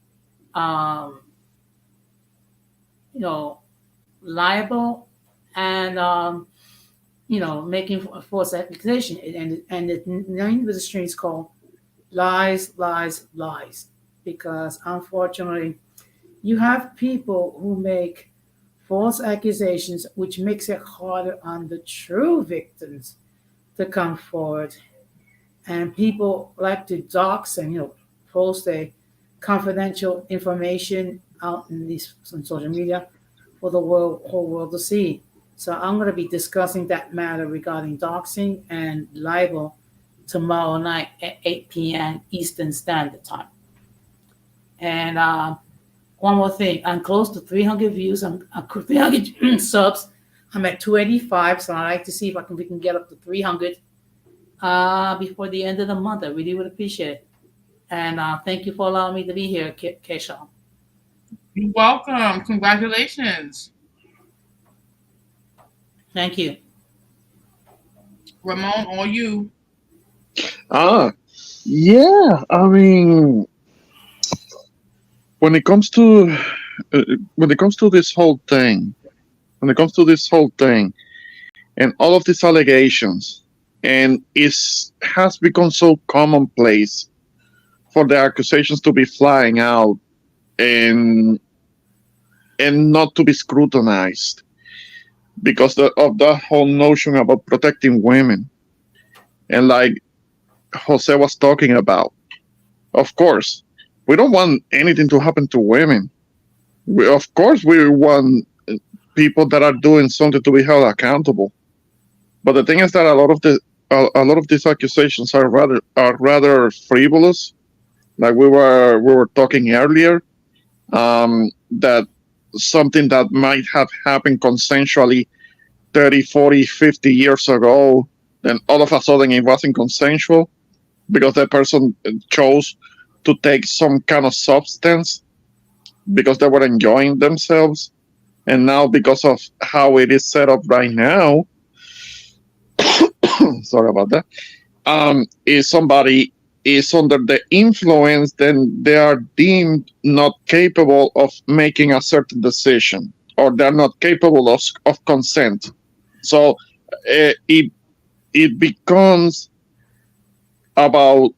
libel and, making a false accusation. And the name of the stream is called Lies, Lies, Lies. Because unfortunately, you have people who make false accusations, which makes it harder on the true victims to come forward. And people like to dox and post their confidential information out on social media for the whole world to see. So I'm going to be discussing that matter regarding doxing and libel tomorrow night at 8 p.m. Eastern Standard Time. And one more thing, I'm close to 300 views. I'm 300 subs. I'm at 285, so I like to see if we can get up to 300 before the end of the month. I really would appreciate it. And thank you for allowing me to be here, Keisha. You're welcome. Congratulations. Thank you. Ramon, all you. Yeah. I mean, when it comes to this whole thing, and all of these allegations, and it has become so commonplace for the accusations to be flying out and not to be scrutinized because of that whole notion about protecting women. And like Jose was talking about, of course, we don't want anything to happen to women. Of course, we want people that are doing something to be held accountable. But the thing is that a lot of these accusations are rather frivolous. Like we were talking earlier, that something that might have happened consensually 30, 40, 50 years ago, then all of a sudden it wasn't consensual because the person chose to take some kind of substance because they were enjoying themselves. And now because of how it is set up right now, sorry about that, if somebody is under the influence, then they are deemed not capable of making a certain decision, or they're not capable of consent. So it becomes about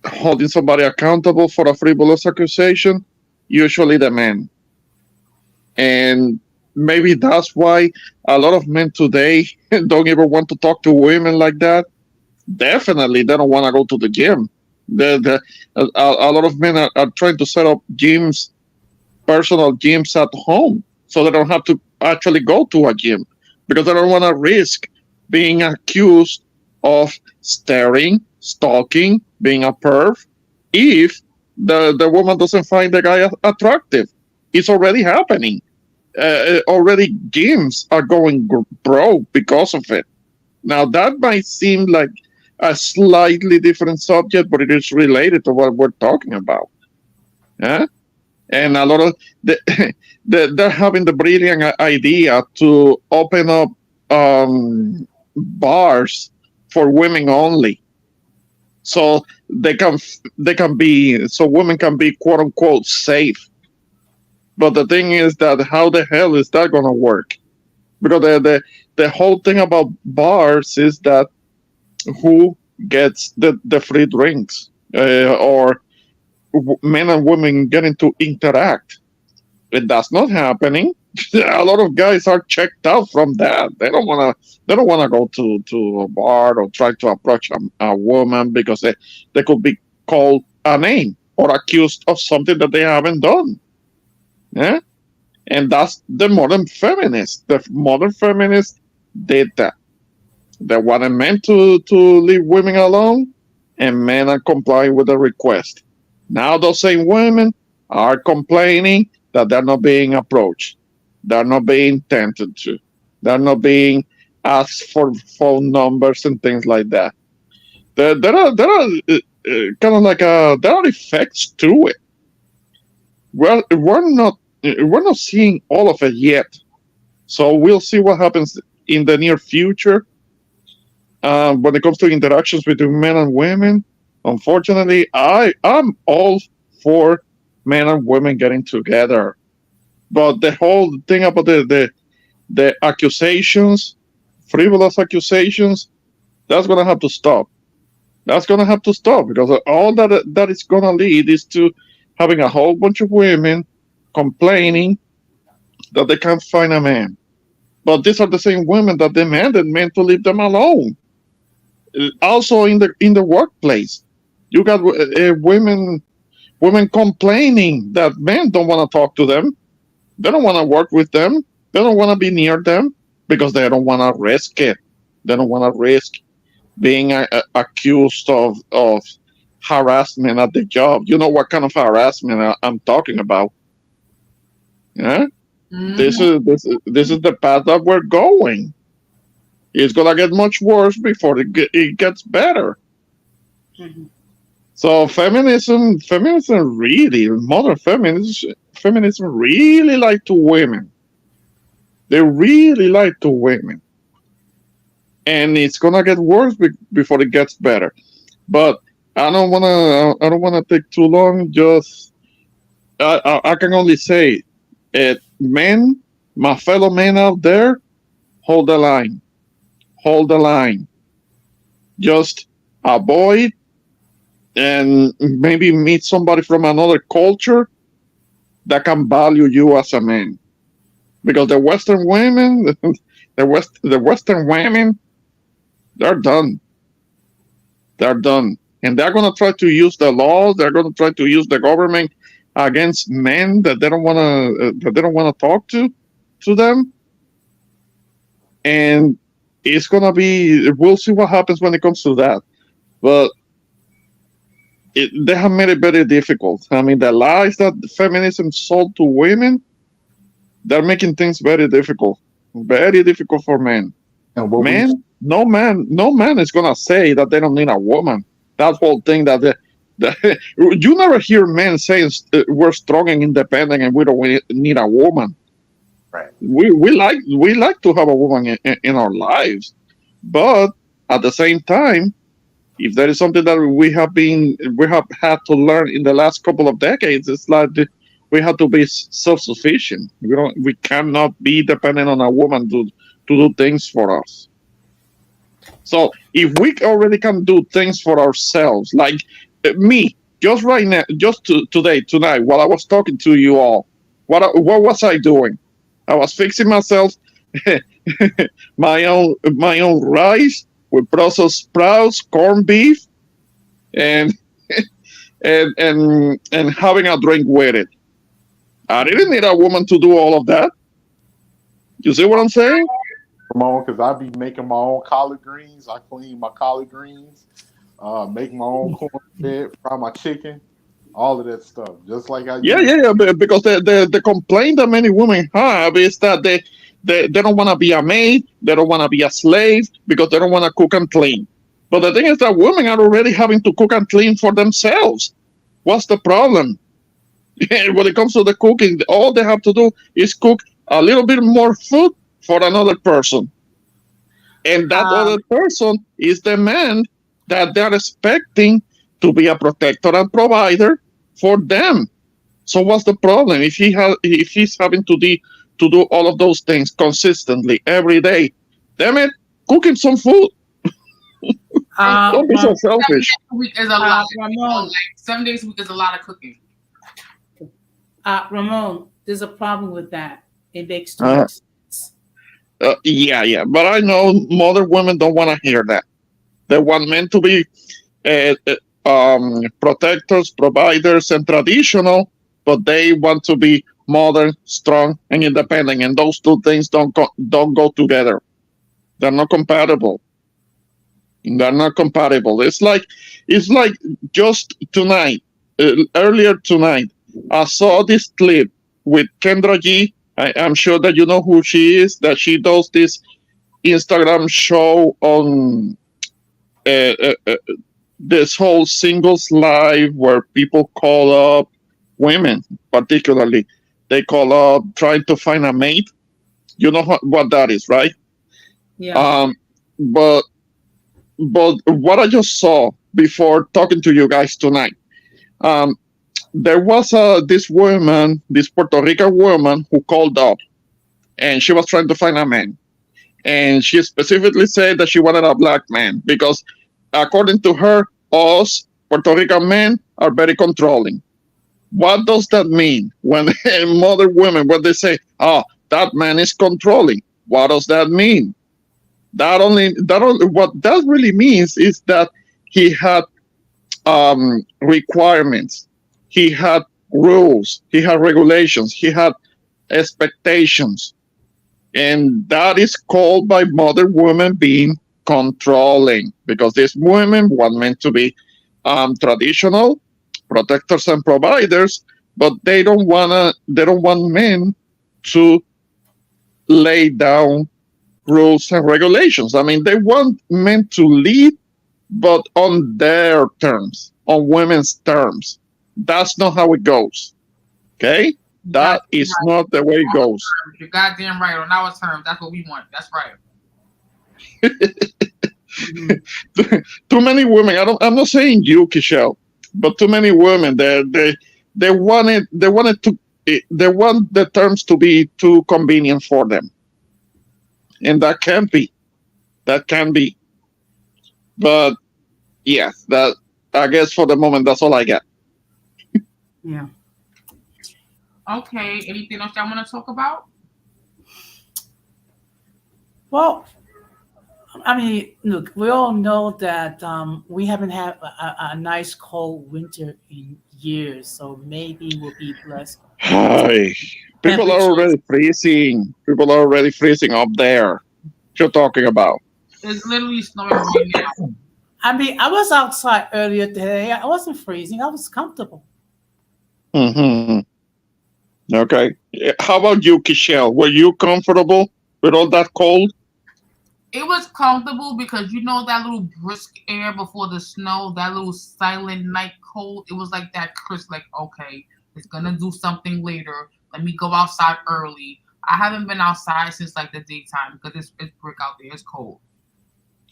holding somebody accountable for a frivolous accusation, usually the man. And maybe that's why a lot of men today don't even want to talk to women like that. Definitely, they don't want to go to the gym. A lot of men are trying to set up gyms, personal gyms at home, so they don't have to actually go to a gym because they don't want to risk being accused of staring, stalking, being a perv if the woman doesn't find the guy attractive. It's already happening. Already gyms are going broke because of it. Now that might seem like a slightly different subject, but it is related to what we're talking about. Yeah? And a lot of they're having the brilliant idea to open up bars for women only. so women can be quote unquote safe. But the thing is that how the hell is that gonna work? Because the whole thing about bars is that who gets the free drinks, or men and women getting to interact. That's not happening. A lot of guys are checked out from that. They don't wanna go to a bar or try to approach a woman because they could be called a name or accused of something that they haven't done. Yeah? And that's the modern feminists. The modern feminists did that. They wanted men to leave women alone, and men are complying with the request. Now those same women are complaining that they're not being approached. They're not being tended to. They're not being asked for phone numbers and things like that. There are kind of like there are effects to it. Well, we're not seeing all of it yet. So we'll see what happens in the near future. When it comes to interactions between men and women, unfortunately, I'm all for men and women getting together. But the whole thing about the accusations, frivolous accusations, that's gonna have to stop. That's gonna have to stop because all that is gonna lead is to having a whole bunch of women complaining that they can't find a man. But these are the same women that demanded men to leave them alone. Also in the workplace, you got women complaining that men don't want to talk to them. They don't want to work with them. They don't want to be near them because they don't want to risk it. They don't want to risk being accused of harassment at the job. You know what kind of harassment I'm talking about? Yeah, this is the path that we're going. It's gonna get much worse before it gets better. So feminism really, modern feminism really like to women. They really like to women, and it's gonna get worse before it gets better. But I don't wanna take too long. Just I can only say, men, my fellow men out there, hold the line. Hold the line. Just avoid and maybe meet somebody from another culture that can value you as a man. Because the Western women, the Western women, they're done. They're done, and they're gonna try to use the laws. They're gonna try to use the government against men that they don't wanna talk to them, and it's gonna be. We'll see what happens when it comes to that, but they have made it very difficult. I mean, the lies that feminism sold to women, they're making things very difficult for men. And No man is gonna say that they don't need a woman. That whole thing that you never hear men saying we're strong and independent and we don't need a woman. Right. We like to have a woman in our lives, but at the same time, if there is something that we have had to learn in the last couple of decades, it's like we have to be self-sufficient. We cannot be dependent on a woman to do things for us. So if we already can do things for ourselves, like me, just right now, tonight, while I was talking to you all, what was I doing? I was fixing myself my own rice with Brussels sprouts, corned beef, and and having a drink with it. I didn't need a woman to do all of that. You see what I'm saying? Come on, because I be making my own collard greens. I clean my collard greens, make my own cornbread, fry my chicken, all of that stuff. Just like I Yeah. Because the complaint that many women have is that they don't want to be a maid, they don't want to be a slave because they don't want to cook and clean. But the thing is that women are already having to cook and clean for themselves. What's the problem? When it comes to the cooking, all they have to do is cook a little bit more food for another person. And that other person is the man that they're expecting to be a protector and provider for them. So what's the problem if he's having to do all of those things consistently every day? Damn it, cook him some food. Don't be so selfish. 7 days a week is a lot. Ramon. Like 7 days a week is a lot of cooking. Ramon, there's a problem with that. It makes too much sense. Yeah, but I know modern women don't want to hear that. They want men to be protectors, providers, and traditional, but they want to be modern, strong, and independent. And those two things don't go together. They're not compatible. They're not compatible. It's like just tonight, earlier tonight, I saw this clip with Kendra G. I'm sure that you know who she is. That she does this Instagram show on this whole singles live where people call up women, particularly. They call up trying to find a mate. You know what that is, right? Yeah. But what I just saw before talking to you guys tonight, there was this woman, this Puerto Rican woman who called up, and she was trying to find a man. And she specifically said that she wanted a black man because, according to her, us Puerto Rican men are very controlling. What does that mean when modern women, when they say, "Oh, that man is controlling"? What does that mean? What that really means is that he had requirements, he had rules, he had regulations, he had expectations, and that is called by modern women being controlling, because these women want men to be traditional protectors and providers, but they don't want men to lay down rules and regulations. I mean, they want men to lead, but on their terms, on women's terms. That's not how it goes. Okay? That is not the way it goes. You're goddamn right. On our terms, that's what we want. That's right. Too many women. I'm not saying you, Kishelle, but too many women. They want the terms to be too convenient for them, and that can be. But yes, that I guess for the moment that's all I got. Yeah. Okay. Anything else y'all want to talk about? Well, I mean, look, we all know that we haven't had a nice cold winter in years, so maybe we'll be blessed. Hi. People are already freezing. People are already freezing up there. What you're talking about? It's literally snowing right now. I mean, I was outside earlier today. I wasn't freezing. I was comfortable. Mm-hmm. Okay. How about you, Kishelle? Were you comfortable with all that cold? It was comfortable because you know that little brisk air before the snow, that little silent night cold. It was like that crisp, like, okay, it's gonna do something later. Let me go outside early. I haven't been outside since like the daytime because it's brick out there. It's cold.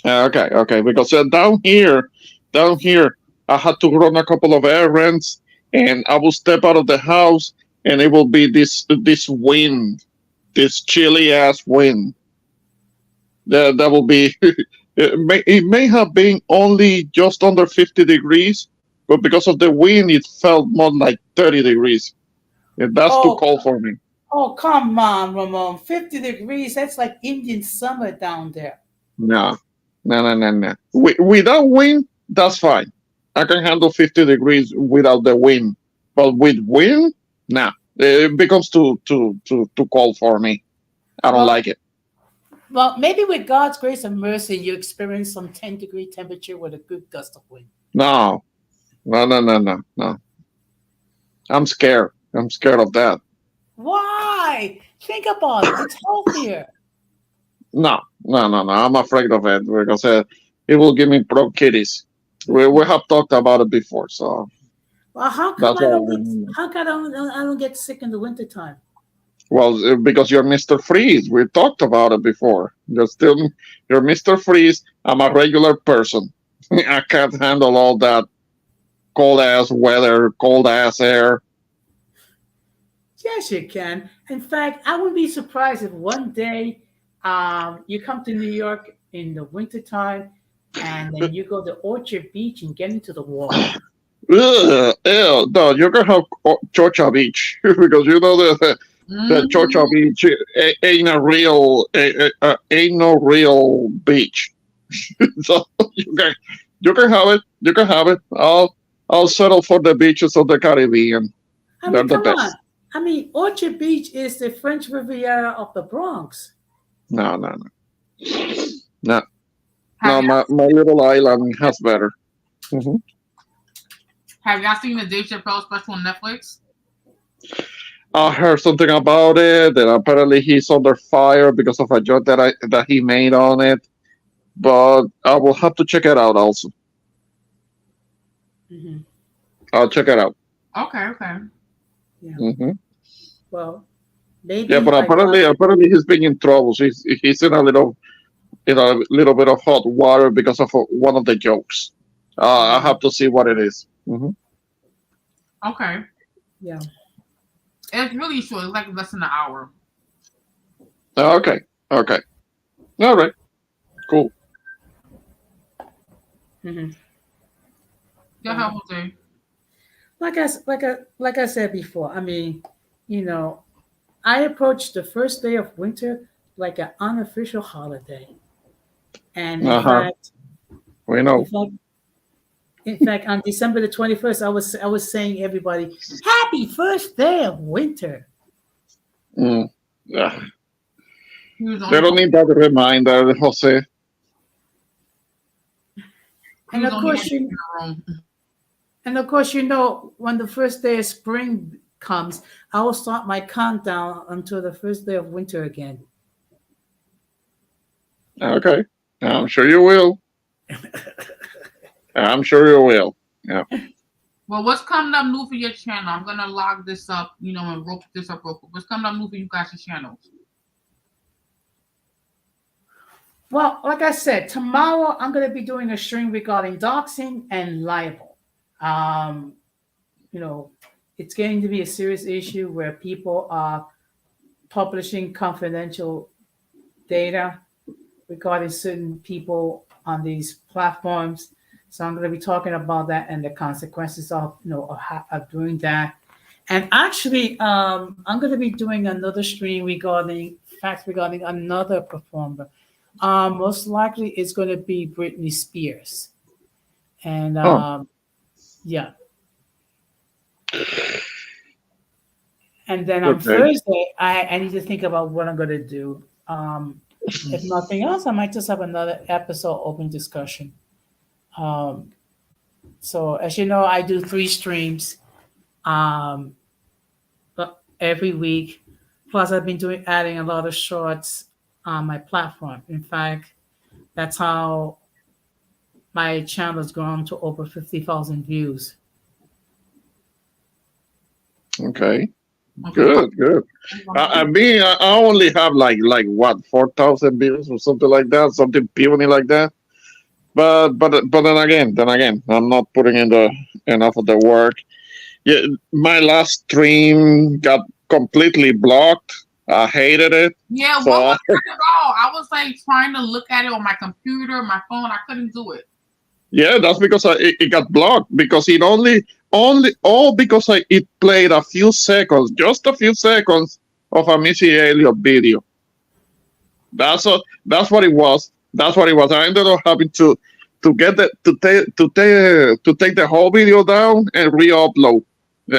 Okay. Because down here, I had to run a couple of errands, and I will step out of the house, and it will be this wind, this chilly ass wind. That will be. It may have been only just under 50 degrees, but because of the wind, it felt more like 30 degrees. And that's too cold for me. Oh, come on, Ramon. 50 degrees. That's like Indian summer down there. No. Without wind, that's fine. I can handle 50 degrees without the wind. But with wind, nah. It becomes too cold for me. I don't like it. Well, maybe with God's grace and mercy, you experience some 10-degree temperature with a good gust of wind. No. I'm scared. I'm scared of that. Why? Think about it. It's healthier. No. I'm afraid of it because it will give me bronchitis. We have talked about it before, so. Well, how come I don't get sick in the wintertime? Well, because you're Mr. Freeze. We talked about it before. You're Mr. Freeze. I'm a regular person. I can't handle all that cold ass weather, cold ass air. Yes, you can. In fact, I would be surprised if one day you come to New York in the wintertime and then you go to Orchard Beach and get into the water. Ugh, ew, no, you're gonna have Chocha Beach because you know the Chocha Beach ain't a real ain't no real beach. So you can have it. You can have it. I'll settle for the beaches of the Caribbean. I They're mean, the come on. best. I mean, Orchard Beach is the French Riviera of the Bronx. No, no, no, no. Have No, y'all, my little island has better. Mhm. have y'all seen the Dave Chappelle special on Netflix? I heard something about it, and apparently he's under fire because of a joke that he made on it. But I will have to check it out also. Hmm. I'll check it out. Okay, okay. Yeah. Hmm. Well, maybe Yeah, but like one. apparently he's been in trouble. He's in a little bit of hot water because of one of the jokes. I have to see what it is. Okay. Yeah. It's really short. It's like less than an hour. Okay, okay, all right, cool. Hmm. Go ahead, Jose. Like I said before, I mean, you know, I approach the first day of winter like an unofficial holiday, and in fact, We in know. fact, on December the 21st, I was saying everybody, happy first day of winter. Mm. Yeah. He was the They only don't need that reminder, Jose. And of one course, in the room. And of course, you know, when the first day of spring comes, I will start my countdown until the first day of winter again. Okay, I'm sure you will. I'm sure you will. Yeah. Well, what's coming up new for your channel? I'm gonna log this up, and rope this up real quick. What's coming up new for you guys' channels? Well, like I said, tomorrow I'm going to be doing a stream regarding doxing and libel. Um, you know, it's getting to be a serious issue where people are publishing confidential data regarding certain people on these platforms. So I'm going to be talking about that and the consequences of of doing that. And actually, I'm going to be doing another stream regarding facts regarding another performer. Most likely, it's going to be Britney Spears, and Oh, yeah. And then on okay. Thursday, I need to think about what I'm going to do. If nothing else, I might just have another episode open discussion. Um, so as you know, I do 3 streams um, every week. Plus, I've been adding a lot of shorts on my platform. In fact, that's how my channel has grown to over 50,000 views. Okay. Okay. Good. Good. I mean, I only have like what 4,000 views or something like that, something puny like that. But then again, I'm not putting in the enough of the work. Yeah, my last stream got completely blocked. I hated it. Yeah, So what was that about? I was like trying to look at it on my computer, my phone. I couldn't do it. yeah, that's because it got blocked because it all because it played a few seconds, just a few seconds of a Missy Elliott video. That's what it was. That's what it was. I ended up having to get the to take the whole video down and re-upload.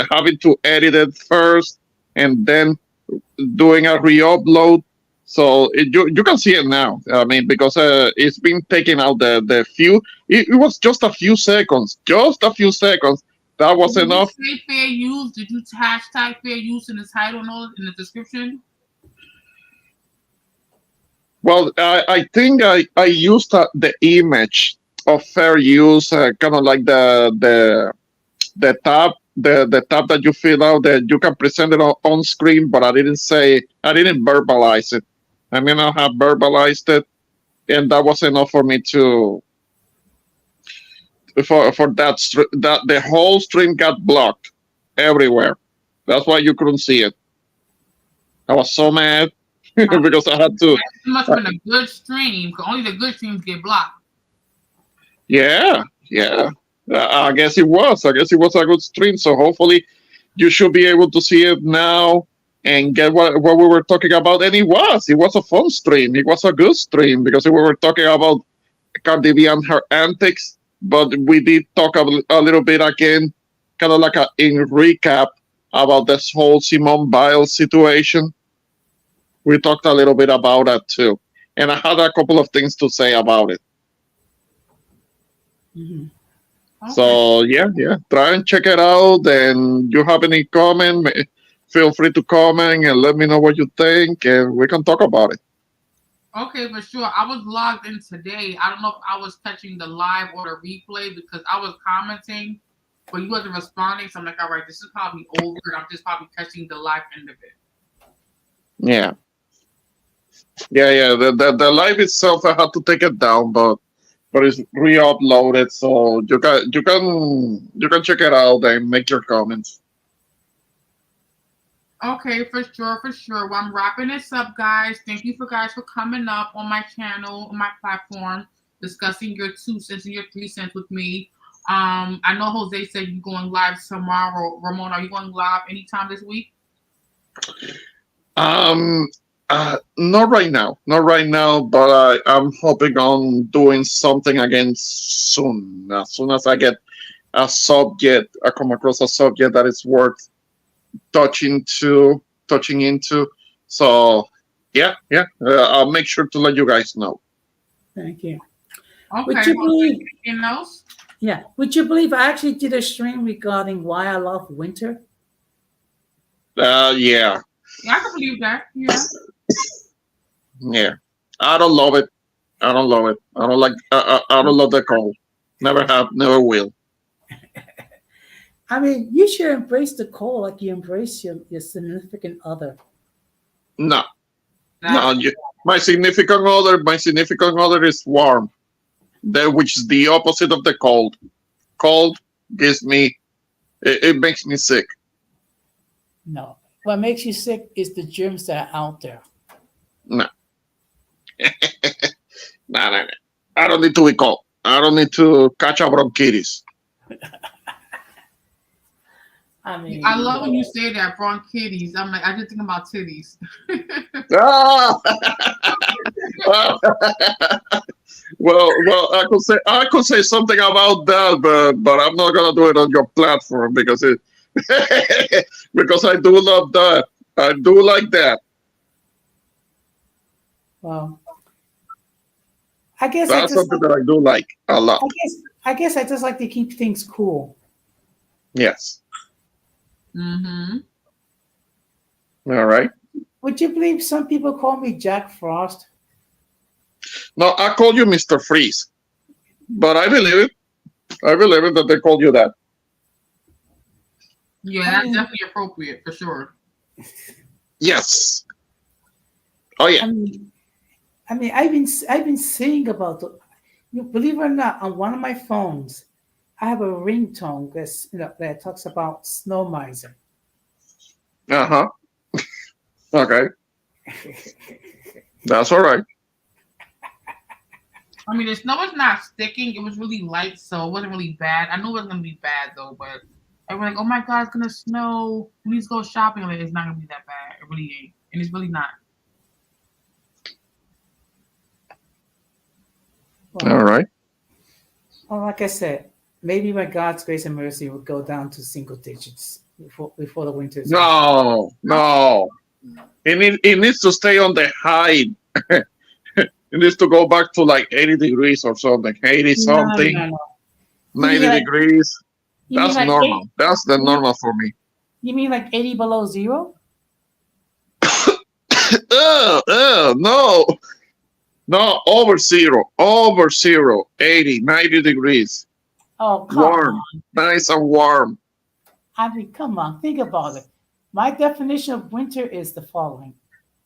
Having to edit it first and then doing a re-upload. So you can see it now. I mean, because it's been taking out the few. It was just a few seconds. Just a few seconds. That was Did you enough. say fair use? Did you hashtag fair use in the title and all in the description? Well, I think I used the image of fair use, kind of like the tab the tab that you fill out that you can present it on screen, but I didn't verbalize it. I mean, I have verbalized it, and that was enough for me for that the whole stream got blocked everywhere. That's why you couldn't see it. I was so mad because I had to. It must have been a good stream, because only the good streams get blocked. Yeah. I guess it was. I guess it was a good stream. So hopefully, you should be able to see it now and get what we were talking about. And it was a fun stream. It was a good stream because we were talking about Cardi B and her antics, but we did talk a little bit again, kind of like in recap about this whole Simone Biles situation. We talked a little bit about that too, and I had a couple of things to say about it. Mhm. Okay. So yeah, try and check it out. And you have any comment, feel free to comment and let me know what you think, and we can talk about it. Okay, for sure. I was logged in today. I don't know if I was catching the live or the replay because I was commenting, but you wasn't responding. So I'm like, all right, this is probably over. I'm just probably catching the live end of it. Yeah. The live itself, I had to take it down, but it's re-uploaded, so you can check it out and make your comments. Okay, for sure. Well, I'm wrapping this up, guys. Thank you for coming up on my channel, on my platform, discussing your 2 cents and your 3 cents with me. I know Jose said you're going live tomorrow. Ramon, are you going live anytime this week? Not right now, but I'm hoping on doing something again soon. As soon as I get a subject, I come across a subject that is worth touching into. So I'll make sure to let you guys know. Thank you. Okay. Would you believe? Anything else? Yeah. Would you believe I actually did a stream regarding why I love winter? Yeah. Yeah, I can believe that. Yeah. I don't love it. I don't like. I don't love the cold. Never have. Never will. I mean, you should embrace the cold like you embrace your significant other. No. My significant other is warm. Which is the opposite of the cold. Cold gives me. It makes me sick. No. What makes you sick is the germs that are out there. No. No. I don't need to be cold. I don't need to catch a bronchitis. I mean, I love when you say that, bronchitis. I'm like, I just think about titties. Well, I could say something about that, but I'm not gonna do it on your platform because because I do love that. I do like that. well, I guess That's something that I do like a lot. I guess I just like to keep things cool. Yes. Mm-hmm. All right. Would you believe some people call me Jack Frost? No, I call you Mr. Freeze, but I believe it. I believe it that they called you that. Yeah, that's definitely appropriate for sure. Yes. Oh yeah. I mean, I've been seeing about you believe it or not, on one of my phones, I have a ringtone that talks about snow miser. Uh-huh. Okay. That's all right. I mean, the snow was not sticking. It was really light, so it wasn't really bad. I knew it was going to be bad, though, but I was like, oh, my God, it's going to snow. Please go shopping. I'm like, it's not going to be that bad. It really ain't. And it's really not. Well, All right. well, like I said, maybe by God's grace and mercy will go down to single digits before the winter is over. No. It needs to stay on the high. It needs to go back to like 80 degrees or something. 80 something. No. 90 degrees. That's like normal. That's the normal for me. You mean like 80 below zero? No. No, over zero. 80, 90 degrees. Oh, come Warm. on. Nice and warm. I mean, come on. Think about it. My definition of winter is the following.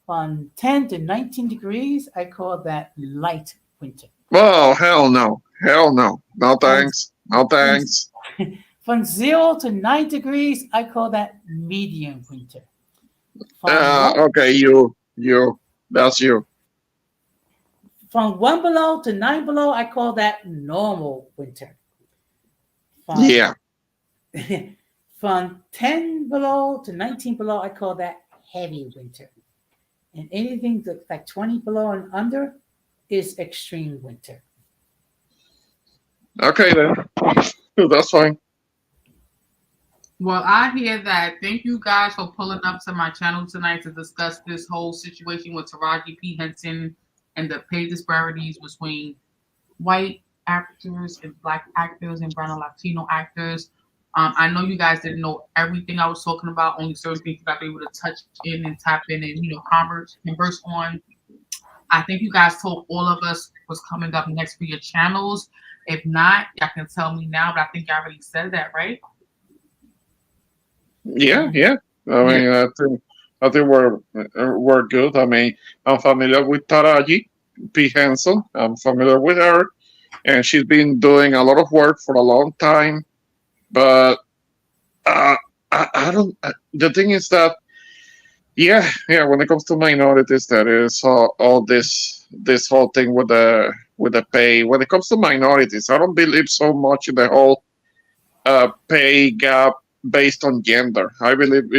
From 10 to 19 degrees, I call that light winter. Oh, hell no. No thanks. No thanks. From 0 to 9 degrees, I call that medium winter. Okay, that's you. From 1 below to 9 below, I call that normal winter. Yeah. From 10 below to 19 below, I call that heavy winter. And anything that's like 20 below and under is extreme winter. Okay then. That's fine. Well, I hear that. Thank you guys for pulling up to my channel tonight to discuss this whole situation with Taraji P. Henson and the pay disparities between white actors and black actors and brown and Latino actors. I know you guys didn't know everything I was talking about. Only certain things you got to be able to touch in and tap in and converse on. I think you guys told all of us what's coming up next for your channels. If not, y'all can tell me now. But I think I already said that, right? Yeah. I mean, I think we're good. I mean, I'm familiar with Taraji P. Henson. I'm familiar with her, and she's been doing a lot of work for a long time. But I don't. The thing is that, yeah. When it comes to minorities, there is all this whole thing with the pay. When it comes to minorities, I don't believe so much in the whole pay gap based on gender. I believe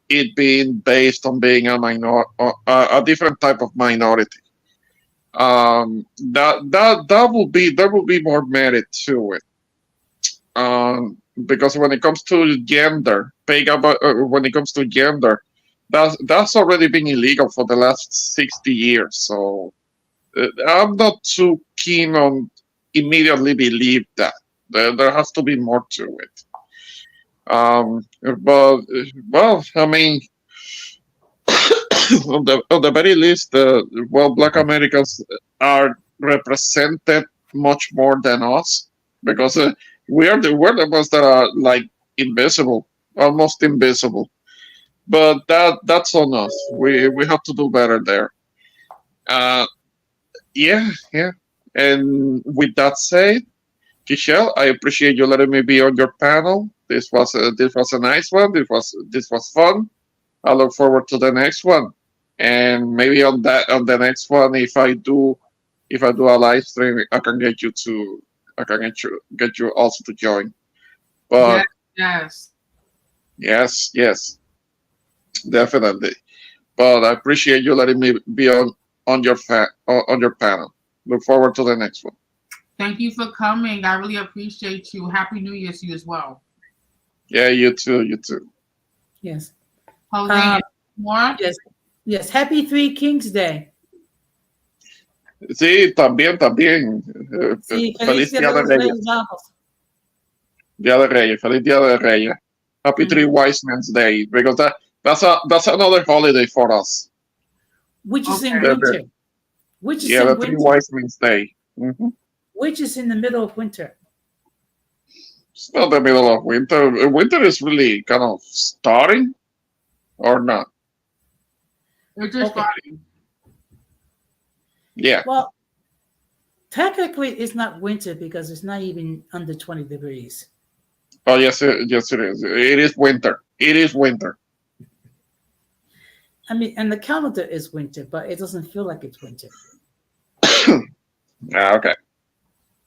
it being based on being a different type of minority. That will be there will be more merit to it. Because when it comes to gender, pay gap, when it comes to gender, that's already been illegal for the last 60 years. So I'm not too keen on immediately believe that. There has to be more to it. But well, I mean, on the very least, Black Americans are represented much more than us because we're the ones that are like invisible, almost invisible. But that's on us. We have to do better there. Yeah. And with that said, Kishelle, I appreciate you letting me be on your panel. This was a nice one. This was fun. I look forward to the next one, and maybe on the next one, if I do a live stream, I can get you also to join. But yes, definitely. But I appreciate you letting me be on your panel. Look forward to the next one. thank you for coming. I really appreciate you. Happy New Year to you as well. Yeah, you too. Yes. Jose, more? Yes. Happy Three Kings Day. Sí, también. Sí, Feliz Día de los Reyes. Reyes Magos. Día de Reyes. Feliz Día de Reyes. Happy Three Wise Men's Day, because that's another holiday for us. Which is in winter. Which is the in Three winter. Wise Men's Day. Mm-hmm. Which is in the middle of winter. It's not the middle of winter. Winter is really kind of starting, or not? It's just starting. Yeah. Well, technically, it's not winter because it's not even under 20 degrees. Oh yes, it is. It is winter. It is winter. I mean, and the calendar is winter, but it doesn't feel like it's winter. Okay.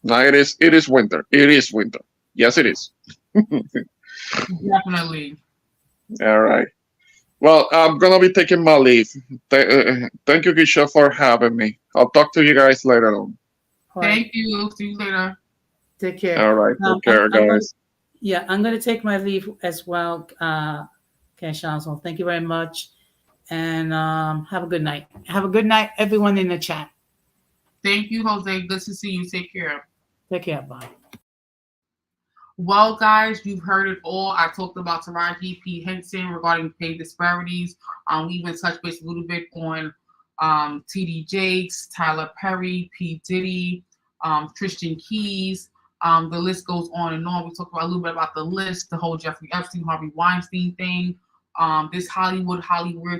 No, it is. It is winter. It is winter. Yes, it is. Definitely. All right. Well, I'm gonna be taking my leave. Thank you, Kisha, for having me. I'll talk to you guys later on. Thank you. See you later. Take care. All right. Take care, guys. I'm going to take my leave as well, Keshan. So thank you very much, and have a good night. Have a good night, everyone in the chat. Thank you, Jose. Good to see you. Take care. Take care. Bye. Well, guys, you've heard it all. I talked about Taraji P. Henson regarding pay disparities. We even touched base a little bit on TD Jakes, Tyler Perry, P. Diddy, Tristan Keys. The list goes on and on. We talked about a little bit about the list, the whole Jeffrey Epstein, Harvey Weinstein thing. This Hollywood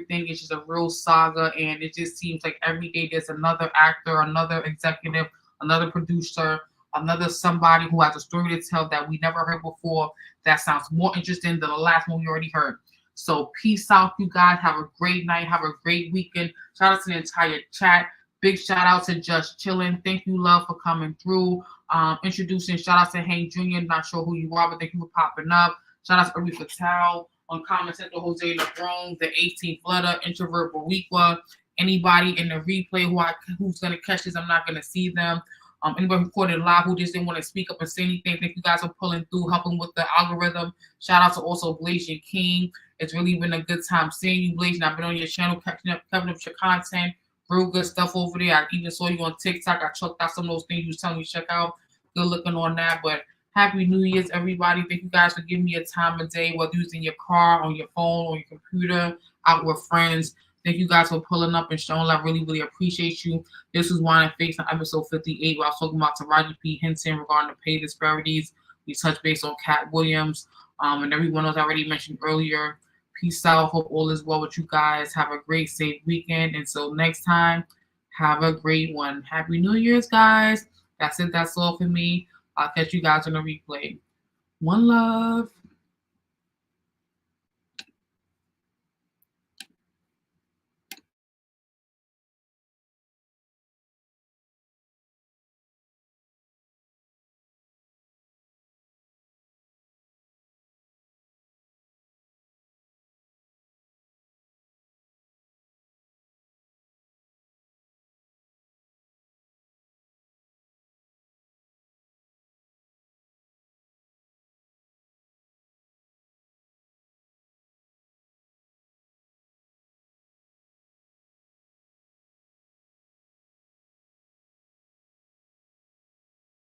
thing is just a real saga, and it just seems like every day there's another actor, another executive, another producer, another somebody who has a story to tell that we never heard before that sounds more interesting than the last one we already heard. So peace out, you guys. Have a great night. Have a great weekend. Shout out to the entire chat. Big shout out to Just Chillin'. Thank you, love, for coming through. Introducing shout out to Hank Jr. Not sure who you are, but thank you for popping up. Shout out to Uri Fatal on Comment Center, Jose in the room, the 18th Flutter, Introvert Bariqua. Anybody in the replay who's gonna catch this, I'm not gonna see them. Anybody who caught it live who just didn't want to speak up and say anything, thank you guys for pulling through, helping with the algorithm. Shout out to also Blasian King. It's really been a good time seeing you, Blasian. I've been on your channel, catching up with your content. Real good stuff over there. I even saw you on TikTok. I checked out some of those things you was telling me to check out. Good looking on that. But Happy New Year's, everybody. Thank you guys for giving me a time of day, whether you're in your car, on your phone, on your computer, out with friends. Thank you guys for pulling up and showing love. Really, really appreciate you. This was Wine and Face on episode 58, where I was talking about Taraji P. Henson regarding the pay disparities. We touched base on Cat Williams and everyone else I already mentioned earlier. Peace out. Hope all is well with you guys. Have a great, safe weekend. Until next time, have a great one. Happy New Year's, guys. That's it. That's all for me. I'll catch you guys on the replay. One love.